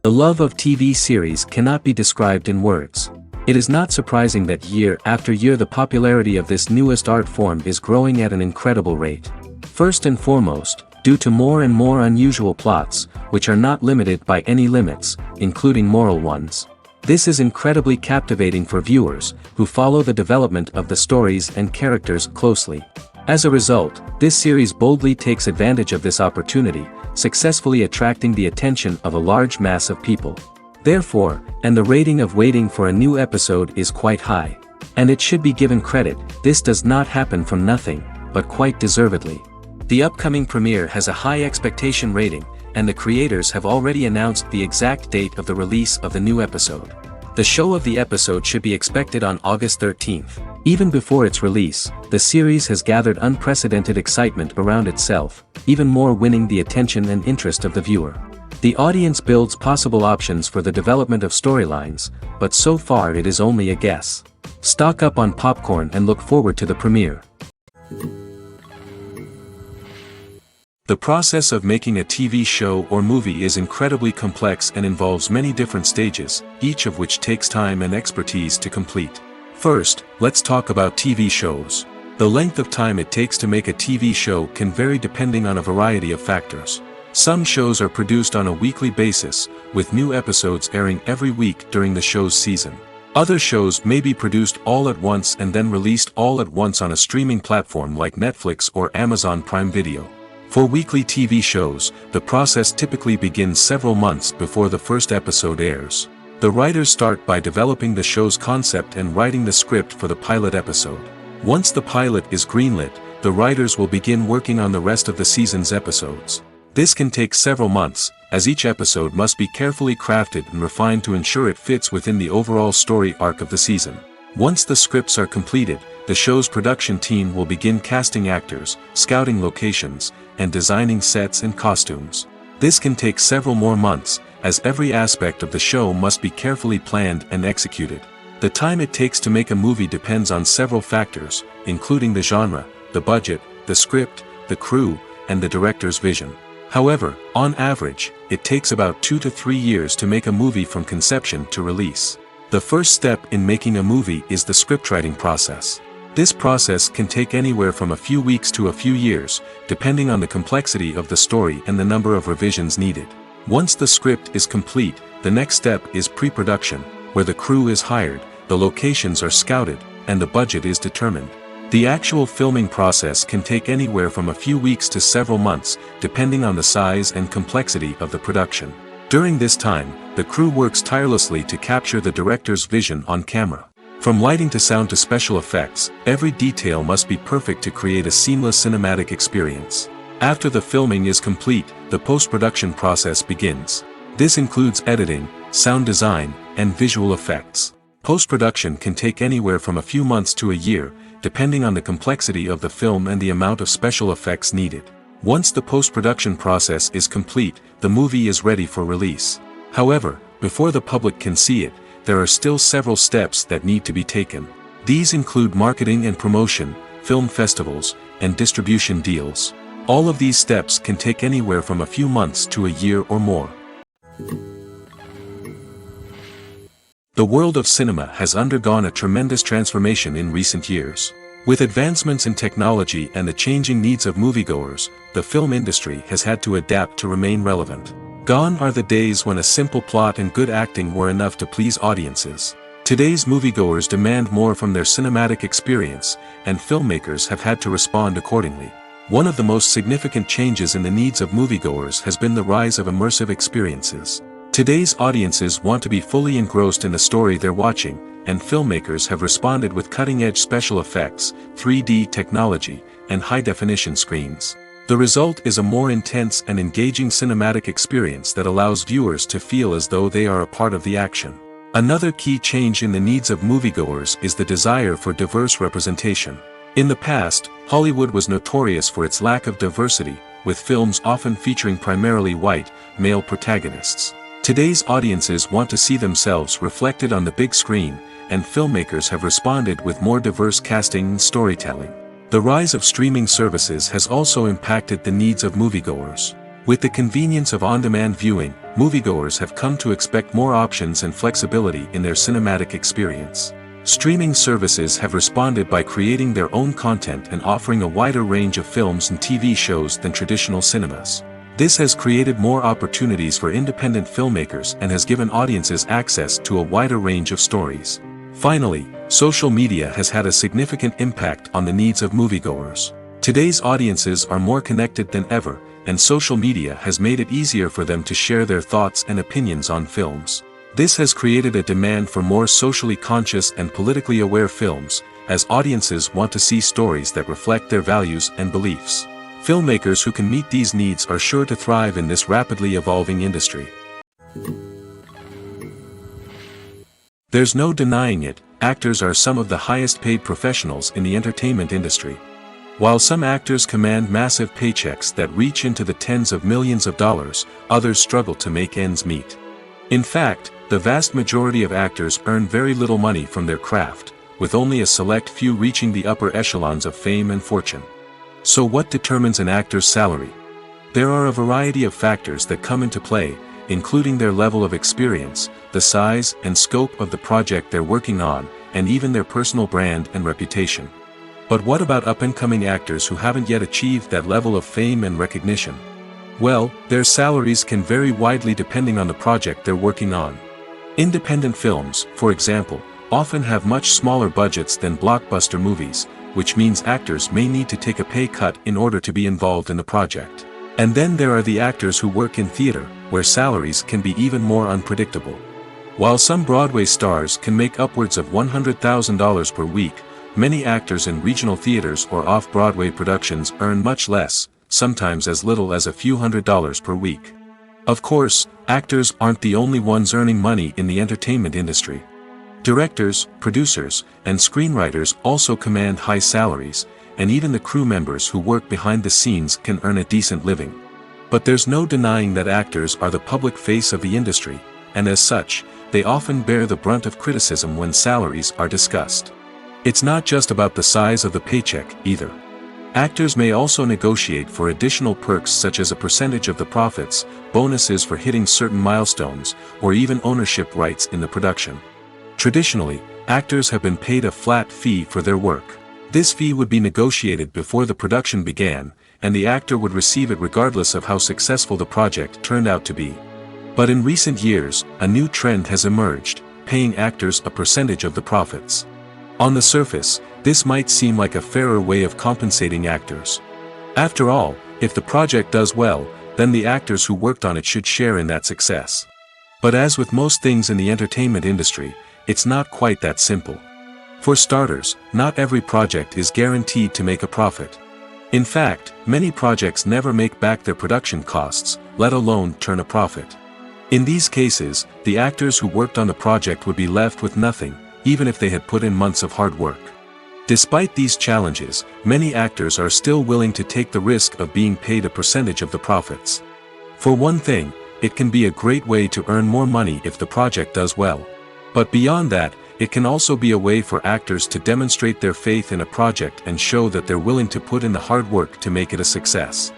The love of TV series cannot be described in words. It is not surprising that year after year the popularity of this newest art form is growing at an incredible rate. First and foremost, due to more and more unusual plots, which are not limited by any limits, including moral ones. This is incredibly captivating for viewers, who follow the development of the stories and characters closely. As a result, this series boldly takes advantage of this opportunity, successfully attracting the attention of a large mass of people. Therefore, and the rating of waiting for a new episode is quite high. And it should be given credit, this does not happen from nothing, but quite deservedly. The upcoming premiere has a high expectation rating, and the creators have already announced the exact date of the release of the new episode. The show of the episode should be expected on August 13th. Even before its release, the series has gathered unprecedented excitement around itself, even more winning the attention and interest of the viewer. The audience builds possible options for the development of storylines, but so far it is only a guess. Stock up on popcorn and look forward to the premiere. The process of making a TV show or movie is incredibly complex and involves many different stages, each of which takes time and expertise to complete. First, let's talk about TV shows. The length of time it takes to make a TV show can vary depending on a variety of factors. Some shows are produced on a weekly basis, with new episodes airing every week during the show's season. Other shows may be produced all at once and then released all at once on a streaming platform like Netflix or Amazon Prime Video. For weekly TV shows, the process typically begins several months before the first episode airs. The writers start by developing the show's concept and writing the script for the pilot episode. Once the pilot is greenlit, the writers will begin working on the rest of the season's episodes. This can take several months, as each episode must be carefully crafted and refined to ensure it fits within the overall story arc of the season. Once the scripts are completed, the show's production team will begin casting actors, scouting locations, and designing sets and costumes. This can take several more months, as every aspect of the show must be carefully planned and executed. The time it takes to make a movie depends on several factors, including the genre, the budget, the script, the crew, and the director's vision. However, on average, it takes about 2 to 3 years to make a movie from conception to release. The first step in making a movie is the scriptwriting process. This process can take anywhere from a few weeks to a few years, depending on the complexity of the story and the number of revisions needed. Once the script is complete, the next step is pre-production, where the crew is hired, the locations are scouted, and the budget is determined. The actual filming process can take anywhere from a few weeks to several months, depending on the size and complexity of the production. During this time, the crew works tirelessly to capture the director's vision on camera. From lighting to sound to special effects, every detail must be perfect to create a seamless cinematic experience. After the filming is complete, the post-production process begins. This includes editing, sound design, and visual effects. Post-production can take anywhere from a few months to a year, depending on the complexity of the film and the amount of special effects needed. Once the post-production process is complete, the movie is ready for release. However, before the public can see it, there are still several steps that need to be taken. These include marketing and promotion, film festivals, and distribution deals. All of these steps can take anywhere from a few months to a year or more. The world of cinema has undergone a tremendous transformation in recent years. With advancements in technology and the changing needs of moviegoers, the film industry has had to adapt to remain relevant. Gone are the days when a simple plot and good acting were enough to please audiences. Today's moviegoers demand more from their cinematic experience, and filmmakers have had to respond accordingly. One of the most significant changes in the needs of moviegoers has been the rise of immersive experiences. Today's audiences want to be fully engrossed in the story they're watching, and filmmakers have responded with cutting-edge special effects, 3D technology, and high-definition screens. The result is a more intense and engaging cinematic experience that allows viewers to feel as though they are a part of the action. Another key change in the needs of moviegoers is the desire for diverse representation. In the past, Hollywood was notorious for its lack of diversity, with films often featuring primarily white, male protagonists. Today's audiences want to see themselves reflected on the big screen, and filmmakers have responded with more diverse casting and storytelling. The rise of streaming services has also impacted the needs of moviegoers. With the convenience of on-demand viewing, moviegoers have come to expect more options and flexibility in their cinematic experience. Streaming services have responded by creating their own content and offering a wider range of films and TV shows than traditional cinemas. This has created more opportunities for independent filmmakers and has given audiences access to a wider range of stories. Finally, social media has had a significant impact on the needs of moviegoers. Today's audiences are more connected than ever, and social media has made it easier for them to share their thoughts and opinions on films. This has created a demand for more socially conscious and politically aware films, as audiences want to see stories that reflect their values and beliefs. Filmmakers who can meet these needs are sure to thrive in this rapidly evolving industry. There's no denying it, actors are some of the highest paid professionals in the entertainment industry. While some actors command massive paychecks that reach into the tens of millions of dollars, others struggle to make ends meet. In fact, the vast majority of actors earn very little money from their craft, with only a select few reaching the upper echelons of fame and fortune. So what determines an actor's salary? There are a variety of factors that come into play, including their level of experience, the size and scope of the project they're working on, and even their personal brand and reputation. But what about up-and-coming actors who haven't yet achieved that level of fame and recognition? Well, their salaries can vary widely depending on the project they're working on. Independent films, for example, often have much smaller budgets than blockbuster movies, which means actors may need to take a pay cut in order to be involved in the project. And then there are the actors who work in theater, where salaries can be even more unpredictable. While some Broadway stars can make upwards of $100,000 per week, many actors in regional theaters or off-Broadway productions earn much less, sometimes as little as a few $100s per week. Of course, actors aren't the only ones earning money in the entertainment industry. Directors, producers, and screenwriters also command high salaries, and even the crew members who work behind the scenes can earn a decent living. But there's no denying that actors are the public face of the industry, and as such, they often bear the brunt of criticism when salaries are discussed. It's not just about the size of the paycheck, either. Actors may also negotiate for additional perks such as a percentage of the profits, bonuses for hitting certain milestones, or even ownership rights in the production. Traditionally, actors have been paid a flat fee for their work. This fee would be negotiated before the production began, and the actor would receive it regardless of how successful the project turned out to be. But in recent years, a new trend has emerged, paying actors a percentage of the profits. On the surface, this might seem like a fairer way of compensating actors. After all, if the project does well, then the actors who worked on it should share in that success. But as with most things in the entertainment industry, it's not quite that simple. For starters, not every project is guaranteed to make a profit. In fact, many projects never make back their production costs, let alone turn a profit. In these cases, the actors who worked on the project would be left with nothing, even if they had put in months of hard work. Despite these challenges, many actors are still willing to take the risk of being paid a percentage of the profits. For one thing, it can be a great way to earn more money if the project does well. But beyond that, it can also be a way for actors to demonstrate their faith in a project and show that they're willing to put in the hard work to make it a success.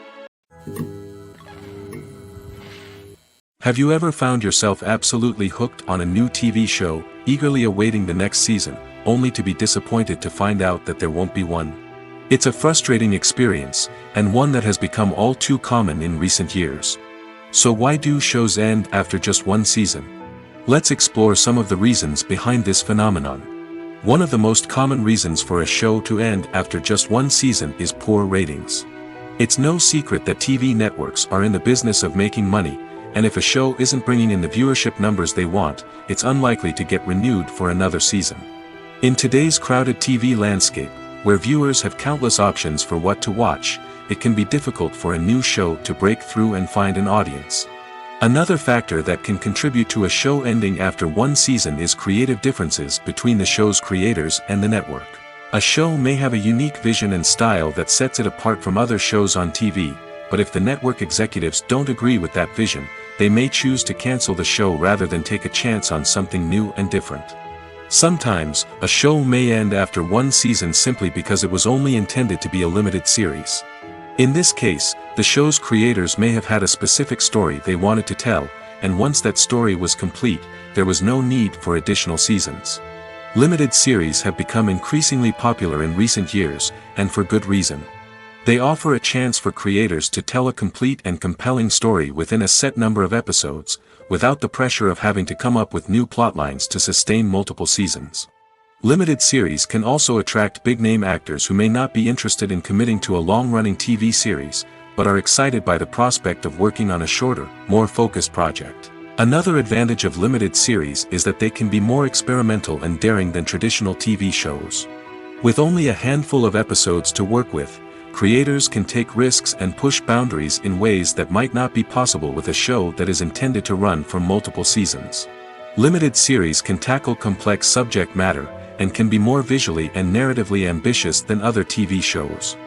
Have you ever found yourself absolutely hooked on a new TV show, eagerly awaiting the next season, only to be disappointed to find out that there won't be one? It's a frustrating experience, and one that has become all too common in recent years. So why do shows end after just one season? Let's explore some of the reasons behind this phenomenon. One of the most common reasons for a show to end after just one season is poor ratings. It's no secret that TV networks are in the business of making money, and if a show isn't bringing in the viewership numbers they want, it's unlikely to get renewed for another season. In today's crowded TV landscape, where viewers have countless options for what to watch, it can be difficult for a new show to break through and find an audience. Another factor that can contribute to a show ending after one season is creative differences between the show's creators and the network. A show may have a unique vision and style that sets it apart from other shows on TV, but if the network executives don't agree with that vision, they may choose to cancel the show rather than take a chance on something new and different. Sometimes, a show may end after one season simply because it was only intended to be a limited series. In this case, the show's creators may have had a specific story they wanted to tell, and once that story was complete, there was no need for additional seasons. Limited series have become increasingly popular in recent years, and for good reason. They offer a chance for creators to tell a complete and compelling story within a set number of episodes, without the pressure of having to come up with new plotlines to sustain multiple seasons. Limited series can also attract big-name actors who may not be interested in committing to a long-running TV series, but are excited by the prospect of working on a shorter, more focused project. Another advantage of limited series is that they can be more experimental and daring than traditional TV shows. With only a handful of episodes to work with, creators can take risks and push boundaries in ways that might not be possible with a show that is intended to run for multiple seasons. Limited series can tackle complex subject matter, and can be more visually and narratively ambitious than other TV shows.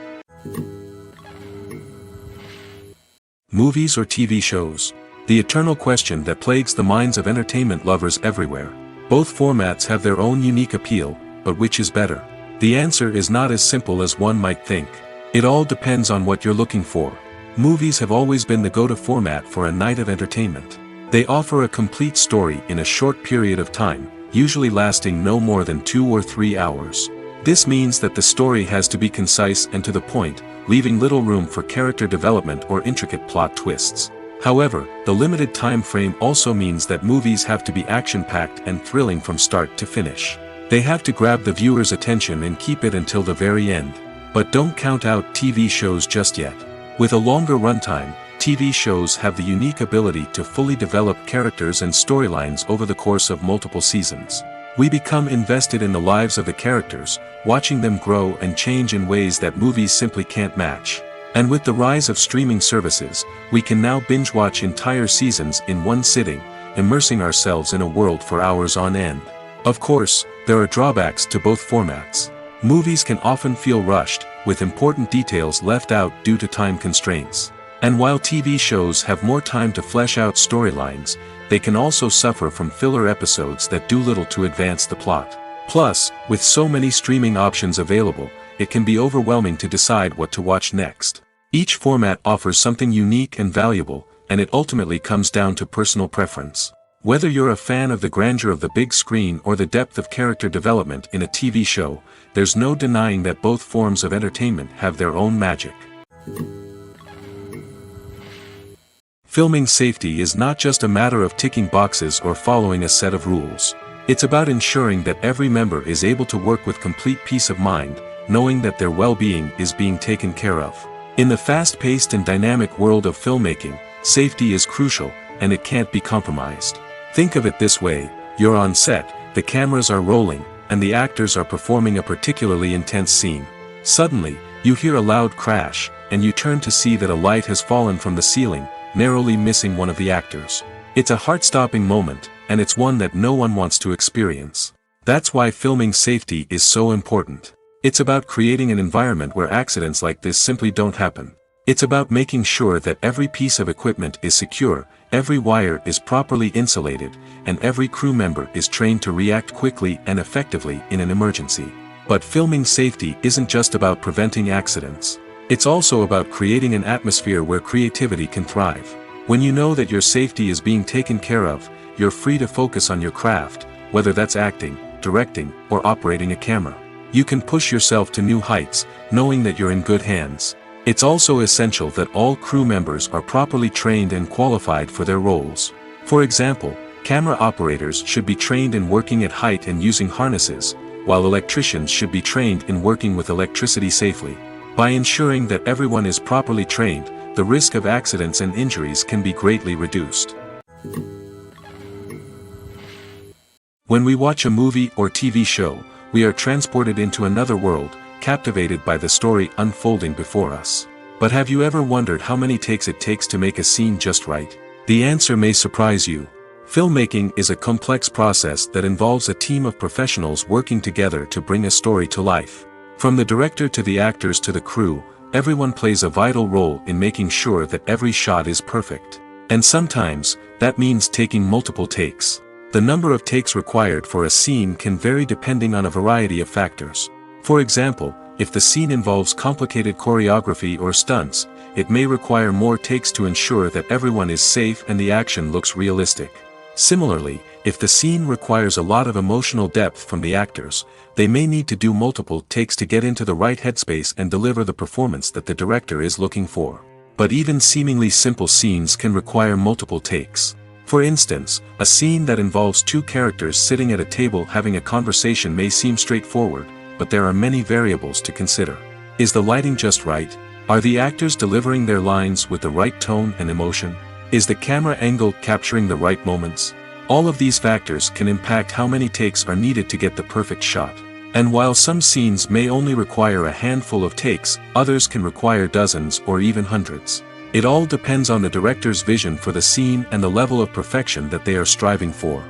Movies or TV shows? The eternal question that plagues the minds of entertainment lovers everywhere. Both formats have their own unique appeal, but which is better? The answer is not as simple as one might think. It all depends on what you're looking for. Movies have always been the go-to format for a night of entertainment. They offer a complete story in a short period of time, usually lasting no more than 2 or 3 hours. This means that the story has to be concise and to the point, leaving little room for character development or intricate plot twists. However, the limited time frame also means that movies have to be action-packed and thrilling from start to finish. They have to grab the viewer's attention and keep it until the very end. But don't count out TV shows just yet. With a longer runtime, TV shows have the unique ability to fully develop characters and storylines over the course of multiple seasons. We become invested in the lives of the characters, watching them grow and change in ways that movies simply can't match. And with the rise of streaming services, we can now binge-watch entire seasons in one sitting, immersing ourselves in a world for hours on end. Of course, there are drawbacks to both formats. Movies can often feel rushed, with important details left out due to time constraints. And while TV shows have more time to flesh out storylines, they can also suffer from filler episodes that do little to advance the plot. Plus, with so many streaming options available, it can be overwhelming to decide what to watch next. Each format offers something unique and valuable, and it ultimately comes down to personal preference. Whether you're a fan of the grandeur of the big screen or the depth of character development in a TV show, there's no denying that both forms of entertainment have their own magic. Filming safety is not just a matter of ticking boxes or following a set of rules. It's about ensuring that every member is able to work with complete peace of mind, knowing that their well-being is being taken care of. In the fast-paced and dynamic world of filmmaking, safety is crucial, and it can't be compromised. Think of it this way: you're on set, the cameras are rolling, and the actors are performing a particularly intense scene. Suddenly, you hear a loud crash, and you turn to see that a light has fallen from the ceiling, narrowly missing one of the actors. It's a heart-stopping moment, and it's one that no one wants to experience. That's why filming safety is so important. It's about creating an environment where accidents like this simply don't happen. It's about making sure that every piece of equipment is secure, every wire is properly insulated, and every crew member is trained to react quickly and effectively in an emergency. But filming safety isn't just about preventing accidents. It's also about creating an atmosphere where creativity can thrive. When you know that your safety is being taken care of, you're free to focus on your craft, whether that's acting, directing, or operating a camera. You can push yourself to new heights, knowing that you're in good hands. It's also essential that all crew members are properly trained and qualified for their roles. For example, camera operators should be trained in working at height and using harnesses, while electricians should be trained in working with electricity safely. By ensuring that everyone is properly trained, the risk of accidents and injuries can be greatly reduced. When we watch a movie or TV show, we are transported into another world, captivated by the story unfolding before us. But have you ever wondered how many takes it takes to make a scene just right? The answer may surprise you. Filmmaking is a complex process that involves a team of professionals working together to bring a story to life. From the director to the actors to the crew, everyone plays a vital role in making sure that every shot is perfect. And sometimes, that means taking multiple takes. The number of takes required for a scene can vary depending on a variety of factors. For example, If the scene involves complicated choreography or stunts, it may require more takes to ensure that everyone is safe and the action looks realistic. Similarly, if the scene requires a lot of emotional depth from the actors, they may need to do multiple takes to get into the right headspace and deliver the performance that the director is looking for. But even seemingly simple scenes can require multiple takes. For instance, a scene that involves two characters sitting at a table having a conversation may seem straightforward, but there are many variables to consider. Is the lighting just right? Are the actors delivering their lines with the right tone and emotion? Is the camera angle capturing the right moments? All of these factors can impact how many takes are needed to get the perfect shot. And while some scenes may only require a handful of takes, others can require dozens or even hundreds. It all depends on the director's vision for the scene and the level of perfection that they are striving for.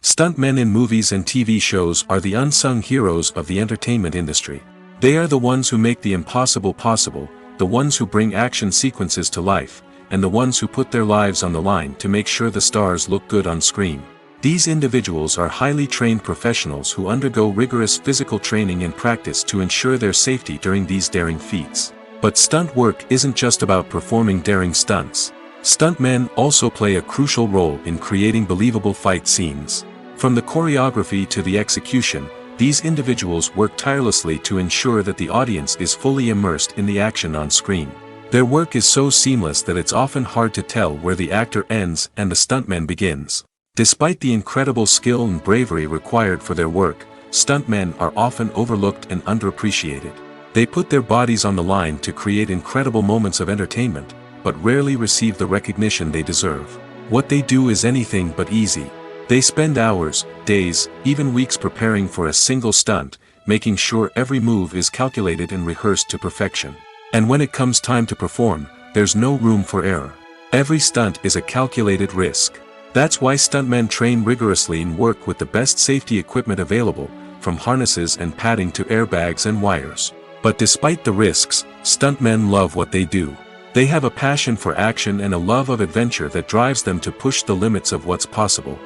Stuntmen in movies and TV shows are the unsung heroes of the entertainment industry. They are the ones who make the impossible possible, the ones who bring action sequences to life, and the ones who put their lives on the line to make sure the stars look good on screen. These individuals are highly trained professionals who undergo rigorous physical training and practice to ensure their safety during these daring feats. But stunt work isn't just about performing daring stunts. Stuntmen also play a crucial role in creating believable fight scenes. From the choreography to the execution, these individuals work tirelessly to ensure that the audience is fully immersed in the action on screen. Their work is so seamless that it's often hard to tell where the actor ends and the stuntman begins. Despite the incredible skill and bravery required for their work, stuntmen are often overlooked and underappreciated. They put their bodies on the line to create incredible moments of entertainment, but rarely receive the recognition they deserve. What they do is anything but easy. They spend hours, days, even weeks preparing for a single stunt, making sure every move is calculated and rehearsed to perfection. And when it comes time to perform, there's no room for error. Every stunt is a calculated risk. That's why stuntmen train rigorously and work with the best safety equipment available, from harnesses and padding to airbags and wires. But despite the risks, stuntmen love what they do. They have a passion for action and a love of adventure that drives them to push the limits of what's possible.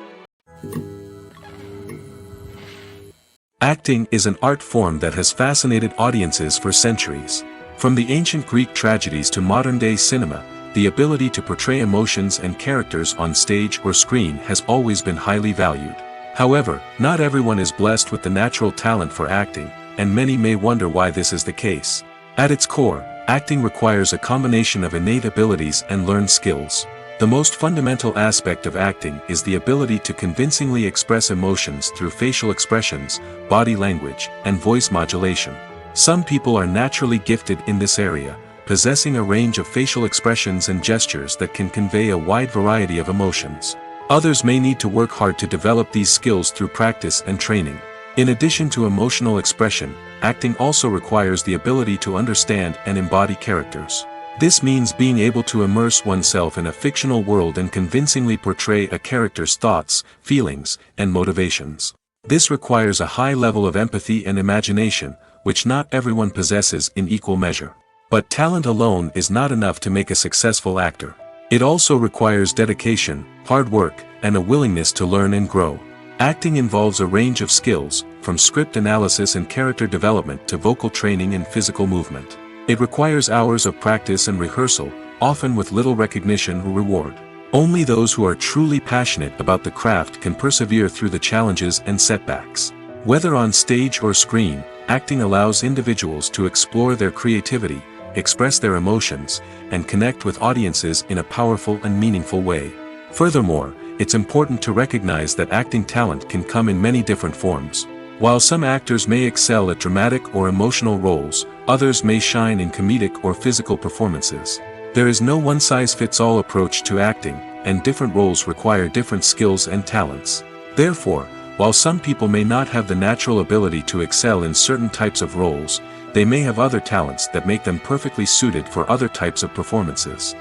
Acting is an art form that has fascinated audiences for centuries. From the ancient Greek tragedies to modern-day cinema, the ability to portray emotions and characters on stage or screen has always been highly valued. However, not everyone is blessed with the natural talent for acting, and many may wonder why this is the case. At its core, acting requires a combination of innate abilities and learned skills. The most fundamental aspect of acting is the ability to convincingly express emotions through facial expressions, body language, and voice modulation. Some people are naturally gifted in this area, possessing a range of facial expressions and gestures that can convey a wide variety of emotions. Others may need to work hard to develop these skills through practice and training. In addition to emotional expression, acting also requires the ability to understand and embody characters. This means being able to immerse oneself in a fictional world and convincingly portray a character's thoughts, feelings, and motivations. This requires a high level of empathy and imagination, which not everyone possesses in equal measure. But talent alone is not enough to make a successful actor. It also requires dedication, hard work, and a willingness to learn and grow. Acting involves a range of skills, from script analysis and character development to vocal training and physical movement. It requires hours of practice and rehearsal, often with little recognition or reward. Only those who are truly passionate about the craft can persevere through the challenges and setbacks. Whether on stage or screen, acting allows individuals to explore their creativity, express their emotions, and connect with audiences in a powerful and meaningful way. Furthermore, it's important to recognize that acting talent can come in many different forms. While some actors may excel at dramatic or emotional roles, others may shine in comedic or physical performances. There is no one-size-fits-all approach to acting, and different roles require different skills and talents. Therefore, while some people may not have the natural ability to excel in certain types of roles, they may have other talents that make them perfectly suited for other types of performances.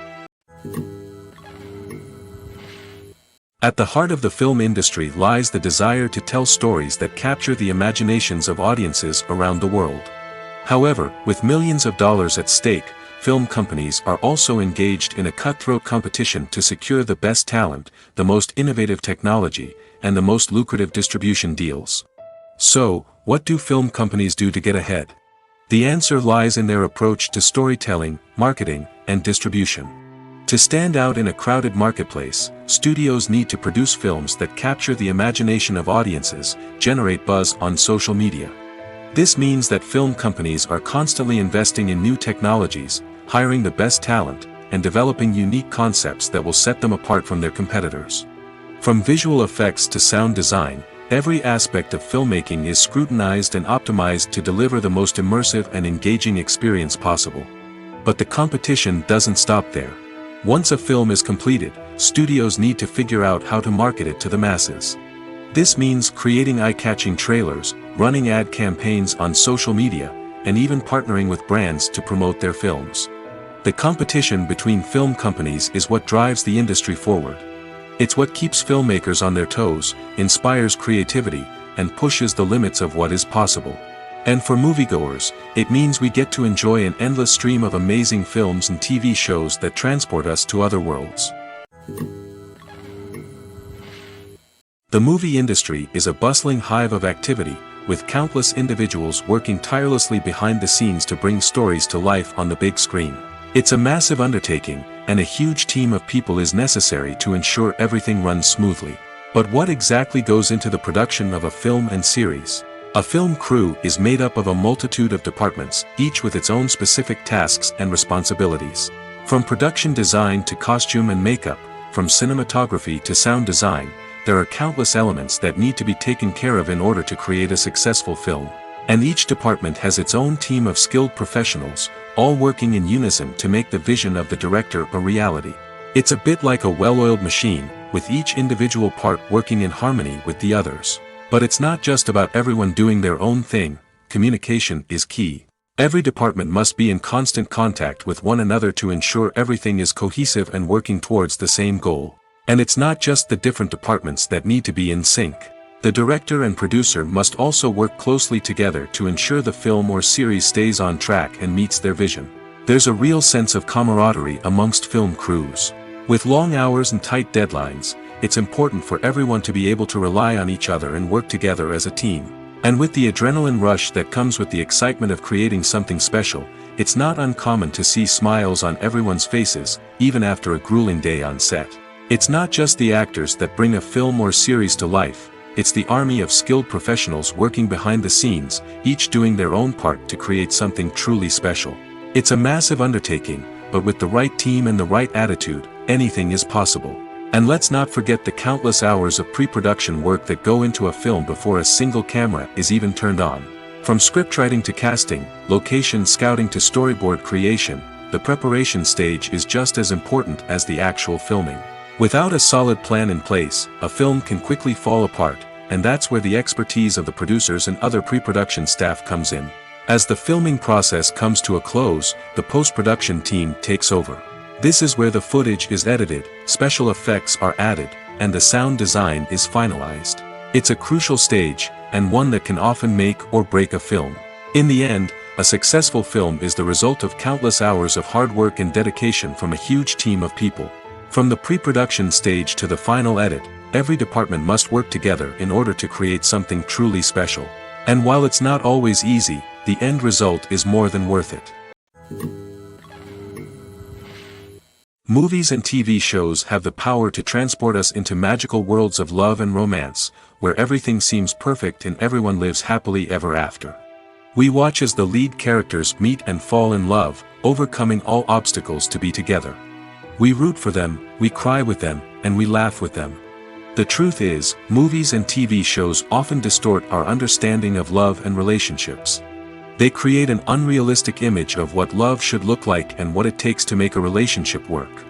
At the heart of the film industry lies the desire to tell stories that capture the imaginations of audiences around the world. However, with millions of dollars at stake, film companies are also engaged in a cutthroat competition to secure the best talent, the most innovative technology, and the most lucrative distribution deals. So, what do film companies do to get ahead? The answer lies in their approach to storytelling, marketing, and distribution. To stand out in a crowded marketplace, studios need to produce films that capture the imagination of audiences, generate buzz on social media. This means that film companies are constantly investing in new technologies, hiring the best talent, and developing unique concepts that will set them apart from their competitors. From visual effects to sound design, every aspect of filmmaking is scrutinized and optimized to deliver the most immersive and engaging experience possible. But the competition doesn't stop there. Once a film is completed, studios need to figure out how to market it to the masses. This means creating eye-catching trailers, running ad campaigns on social media, and even partnering with brands to promote their films. The competition between film companies is what drives the industry forward. It's what keeps filmmakers on their toes, inspires creativity, and pushes the limits of what is possible. And for moviegoers, it means we get to enjoy an endless stream of amazing films and TV shows that transport us to other worlds. The movie industry is a bustling hive of activity, with countless individuals working tirelessly behind the scenes to bring stories to life on the big screen. It's a massive undertaking, and a huge team of people is necessary to ensure everything runs smoothly. But what exactly goes into the production of a film and series? A film crew is made up of a multitude of departments, each with its own specific tasks and responsibilities. From production design to costume and makeup, from cinematography to sound design, there are countless elements that need to be taken care of in order to create a successful film. And each department has its own team of skilled professionals, all working in unison to make the vision of the director a reality. It's a bit like a well-oiled machine, with each individual part working in harmony with the others. But it's not just about everyone doing their own thing. Communication is key. Every department must be in constant contact with one another to ensure everything is cohesive and working towards the same goal. And it's not just the different departments that need to be in sync. The director and producer must also work closely together to ensure the film or series stays on track and meets their vision. There's a real sense of camaraderie amongst film crews. With long hours and tight deadlines, it's important for everyone to be able to rely on each other and work together as a team. And with the adrenaline rush that comes with the excitement of creating something special, it's not uncommon to see smiles on everyone's faces, even after a grueling day on set. It's not just the actors that bring a film or series to life, it's the army of skilled professionals working behind the scenes, each doing their own part to create something truly special. It's a massive undertaking, but with the right team and the right attitude, anything is possible. And let's not forget the countless hours of pre-production work that go into a film before a single camera is even turned on. From scriptwriting to casting, location scouting to storyboard creation, the preparation stage is just as important as the actual filming. Without a solid plan in place, a film can quickly fall apart, and that's where the expertise of the producers and other pre-production staff comes in. As the filming process comes to a close, the post-production team takes over. This is where the footage is edited, special effects are added, and the sound design is finalized. It's a crucial stage, and one that can often make or break a film. In the end, a successful film is the result of countless hours of hard work and dedication from a huge team of people. From the pre-production stage to the final edit, every department must work together in order to create something truly special. And while it's not always easy, the end result is more than worth it. Movies and TV shows have the power to transport us into magical worlds of love and romance, where everything seems perfect and everyone lives happily ever after. We watch as the lead characters meet and fall in love, overcoming all obstacles to be together. We root for them, we cry with them, and we laugh with them. The truth is, movies and TV shows often distort our understanding of love and relationships. They create an unrealistic image of what love should look like and what it takes to make a relationship work.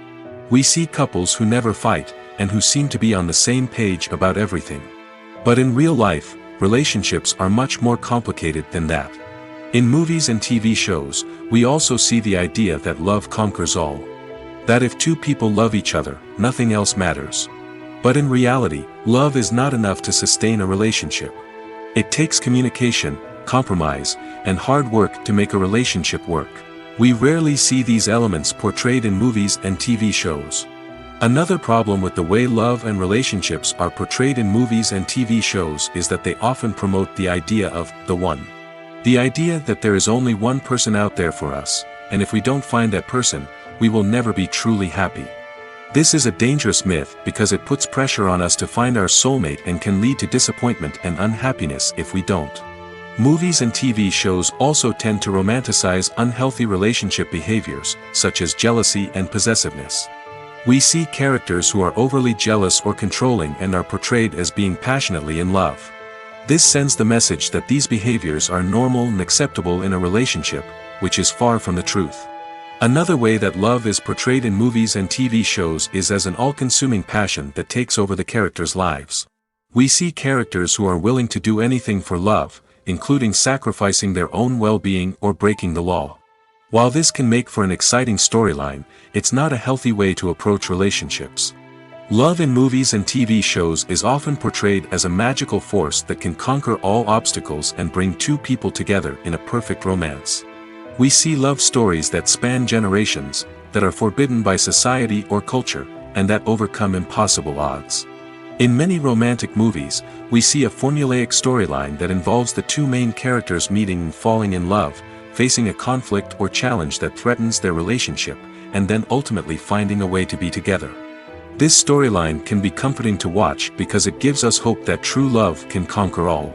We see couples who never fight, and who seem to be on the same page about everything. But in real life, relationships are much more complicated than that. In movies and TV shows, we also see the idea that love conquers all. That if two people love each other, nothing else matters. But in reality, love is not enough to sustain a relationship. It takes communication, compromise, and hard work to make a relationship work. We rarely see these elements portrayed in movies and TV shows. Another problem with the way love and relationships are portrayed in movies and TV shows is that they often promote the idea of the one. The idea that there is only one person out there for us, and if we don't find that person, we will never be truly happy. This is a dangerous myth because it puts pressure on us to find our soulmate and can lead to disappointment and unhappiness if we don't. Movies and TV shows also tend to romanticize unhealthy relationship behaviors, such as jealousy and possessiveness. We see characters who are overly jealous or controlling and are portrayed as being passionately in love. This sends the message that these behaviors are normal and acceptable in a relationship, which is far from the truth. Another way that love is portrayed in movies and TV shows is as an all-consuming passion that takes over the characters' lives. We see characters who are willing to do anything for love, including sacrificing their own well-being or breaking the law. While this can make for an exciting storyline, it's not a healthy way to approach relationships. Love in movies and TV shows is often portrayed as a magical force that can conquer all obstacles and bring two people together in a perfect romance. We see love stories that span generations, that are forbidden by society or culture, and that overcome impossible odds. In many romantic movies, we see a formulaic storyline that involves the two main characters meeting and falling in love, facing a conflict or challenge that threatens their relationship, and then ultimately finding a way to be together. This storyline can be comforting to watch because it gives us hope that true love can conquer all.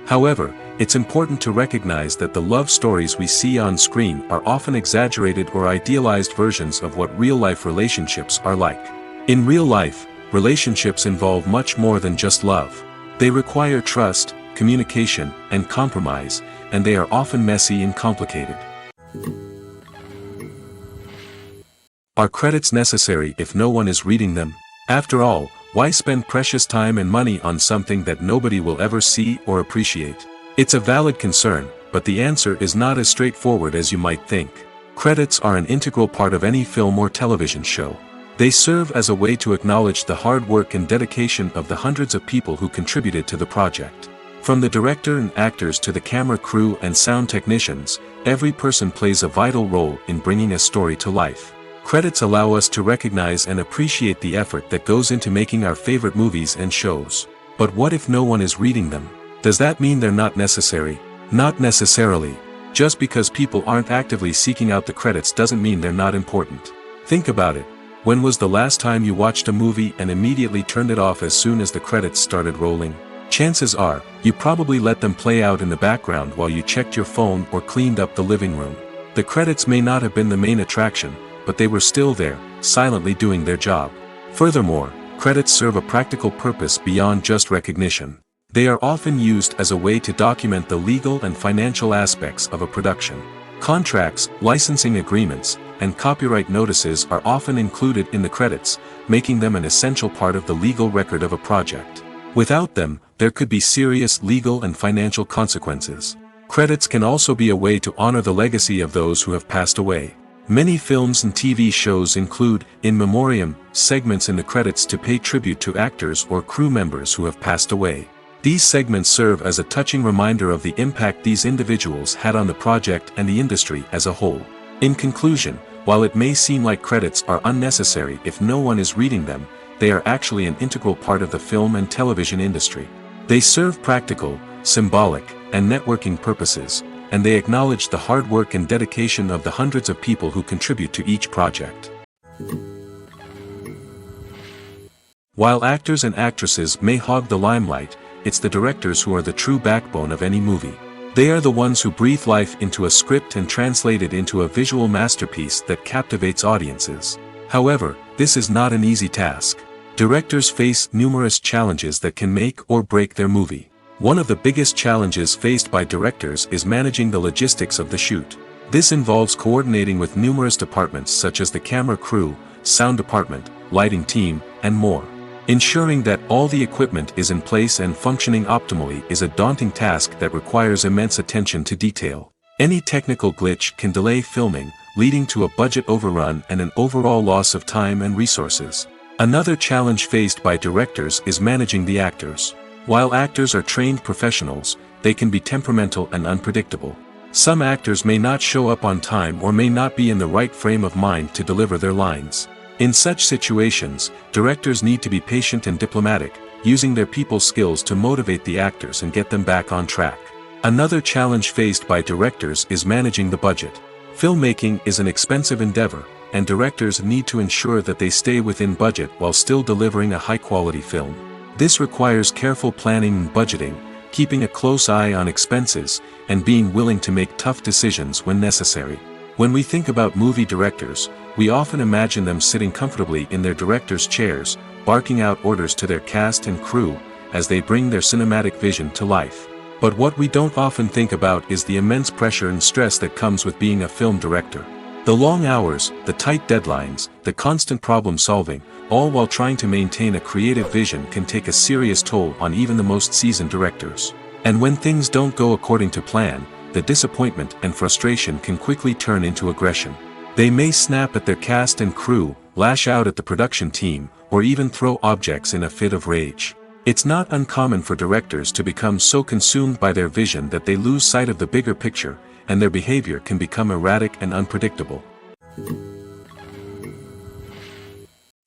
However, it's important to recognize that the love stories we see on screen are often exaggerated or idealized versions of what real-life relationships are like. In real life, relationships involve much more than just love. They require trust, communication, and compromise, and they are often messy and complicated. Are credits necessary if no one is reading them? After all, why spend precious time and money on something that nobody will ever see or appreciate? It's a valid concern, but the answer is not as straightforward as you might think. Credits are an integral part of any film or television show. They serve as a way to acknowledge the hard work and dedication of the hundreds of people who contributed to the project. From the director and actors to the camera crew and sound technicians, every person plays a vital role in bringing a story to life. Credits allow us to recognize and appreciate the effort that goes into making our favorite movies and shows. But what if no one is reading them? Does that mean they're not necessary? Not necessarily. Just because people aren't actively seeking out the credits doesn't mean they're not important. Think about it. When was the last time you watched a movie and immediately turned it off as soon as the credits started rolling? Chances are, you probably let them play out in the background while you checked your phone or cleaned up the living room. The credits may not have been the main attraction, but they were still there, silently doing their job. Furthermore, credits serve a practical purpose beyond just recognition. They are often used as a way to document the legal and financial aspects of a production. Contracts, licensing agreements, and copyright notices are often included in the credits, making them an essential part of the legal record of a project. Without them, there could be serious legal and financial consequences. Credits can also be a way to honor the legacy of those who have passed away. Many films and TV shows include, in memoriam, segments in the credits to pay tribute to actors or crew members who have passed away. These segments serve as a touching reminder of the impact these individuals had on the project and the industry as a whole. In conclusion, while it may seem like credits are unnecessary if no one is reading them, they are actually an integral part of the film and television industry. They serve practical, symbolic, and networking purposes, and they acknowledge the hard work and dedication of the hundreds of people who contribute to each project. While actors and actresses may hog the limelight, it's the directors who are the true backbone of any movie. They are the ones who breathe life into a script and translate it into a visual masterpiece that captivates audiences. However, this is not an easy task. Directors face numerous challenges that can make or break their movie. One of the biggest challenges faced by directors is managing the logistics of the shoot. This involves coordinating with numerous departments such as the camera crew, sound department, lighting team, and more. Ensuring that all the equipment is in place and functioning optimally is a daunting task that requires immense attention to detail. Any technical glitch can delay filming, leading to a budget overrun and an overall loss of time and resources. Another challenge faced by directors is managing the actors. While actors are trained professionals, they can be temperamental and unpredictable. Some actors may not show up on time or may not be in the right frame of mind to deliver their lines. In such situations, directors need to be patient and diplomatic, using their people skills to motivate the actors and get them back on track. Another challenge faced by directors is managing the budget. Filmmaking is an expensive endeavor, and directors need to ensure that they stay within budget while still delivering a high-quality film. This requires careful planning and budgeting, keeping a close eye on expenses, and being willing to make tough decisions when necessary. When we think about movie directors, we often imagine them sitting comfortably in their director's chairs, barking out orders to their cast and crew, as they bring their cinematic vision to life. But what we don't often think about is the immense pressure and stress that comes with being a film director. The long hours, the tight deadlines, the constant problem solving, all while trying to maintain a creative vision can take a serious toll on even the most seasoned directors. And when things don't go according to plan, the disappointment and frustration can quickly turn into aggression. They may snap at their cast and crew, lash out at the production team, or even throw objects in a fit of rage. It's not uncommon for directors to become so consumed by their vision that they lose sight of the bigger picture, and their behavior can become erratic and unpredictable.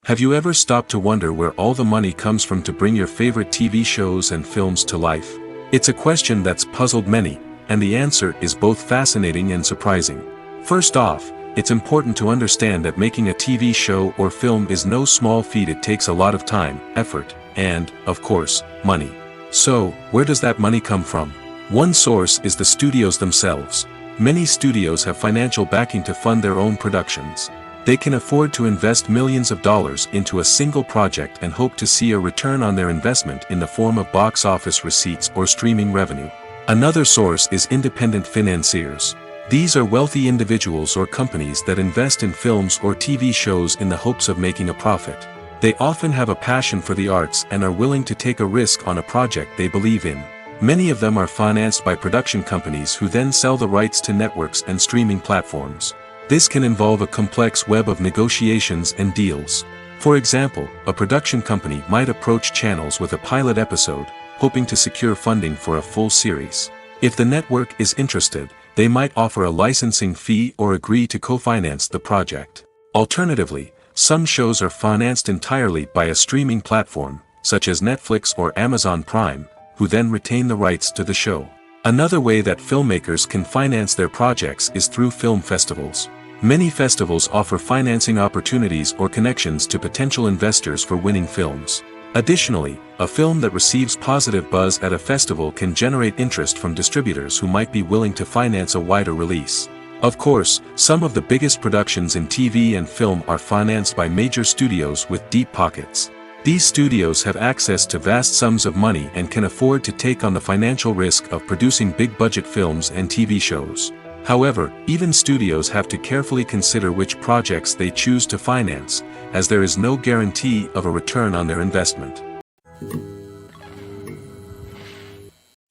Have you ever stopped to wonder where all the money comes from to bring your favorite TV shows and films to life? It's a question that's puzzled many, and the answer is both fascinating and surprising. First off, it's important to understand that making a TV show or film is no small feat. It takes a lot of time, effort, and, of course, money. So, where does that money come from? One source is the studios themselves. Many studios have financial backing to fund their own productions. They can afford to invest millions of dollars into a single project and hope to see a return on their investment in the form of box office receipts or streaming revenue. Another source is independent financiers. These are wealthy individuals or companies that invest in films or TV shows in the hopes of making a profit. They often have a passion for the arts and are willing to take a risk on a project they believe in. Many of them are financed by production companies who then sell the rights to networks and streaming platforms. This can involve a complex web of negotiations and deals. For example, a production company might approach channels with a pilot episode, hoping to secure funding for a full series. If the network is interested, they might offer a licensing fee or agree to co-finance the project. Alternatively, some shows are financed entirely by a streaming platform, such as Netflix or Amazon Prime, who then retain the rights to the show. Another way that filmmakers can finance their projects is through film festivals. Many festivals offer financing opportunities or connections to potential investors for winning films. Additionally, a film that receives positive buzz at a festival can generate interest from distributors who might be willing to finance a wider release. Of course, some of the biggest productions in TV and film are financed by major studios with deep pockets. These studios have access to vast sums of money and can afford to take on the financial risk of producing big-budget films and TV shows. However, even studios have to carefully consider which projects they choose to finance, as there is no guarantee of a return on their investment.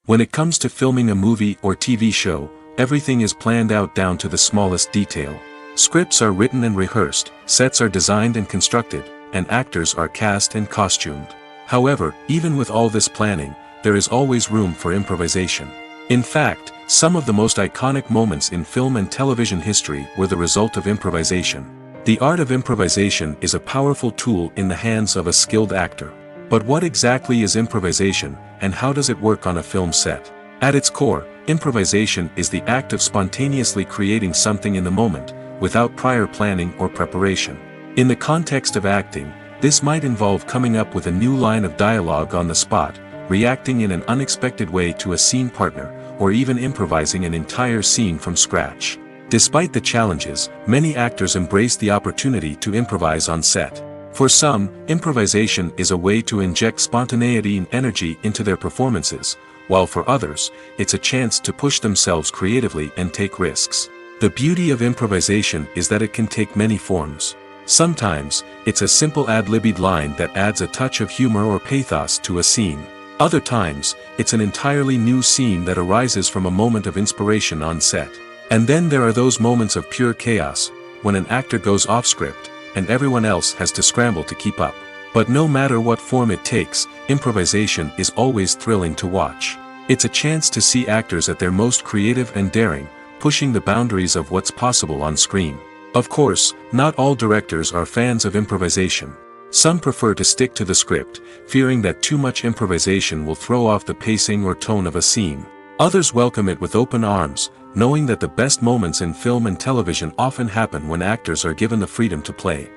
When it comes to filming a movie or TV show, everything is planned out down to the smallest detail. Scripts are written and rehearsed, sets are designed and constructed, and actors are cast and costumed. However, even with all this planning, there is always room for improvisation. In fact, some of the most iconic moments in film and television history were the result of improvisation. The art of improvisation is a powerful tool in the hands of a skilled actor. But what exactly is improvisation, and how does it work on a film set? At its core, improvisation is the act of spontaneously creating something in the moment, without prior planning or preparation. In the context of acting, this might involve coming up with a new line of dialogue on the spot, reacting in an unexpected way to a scene partner, or even improvising an entire scene from scratch. Despite the challenges, many actors embrace the opportunity to improvise on set. For some, improvisation is a way to inject spontaneity and energy into their performances, while for others, it's a chance to push themselves creatively and take risks. The beauty of improvisation is that it can take many forms. Sometimes, it's a simple ad-libbed line that adds a touch of humor or pathos to a scene. Other times, it's an entirely new scene that arises from a moment of inspiration on set. And then there are those moments of pure chaos, when an actor goes off script, and everyone else has to scramble to keep up. But no matter what form it takes, improvisation is always thrilling to watch. It's a chance to see actors at their most creative and daring, pushing the boundaries of what's possible on screen. Of course, not all directors are fans of improvisation. Some prefer to stick to the script, fearing that too much improvisation will throw off the pacing or tone of a scene. Others welcome it with open arms, knowing that the best moments in film and television often happen when actors are given the freedom to play.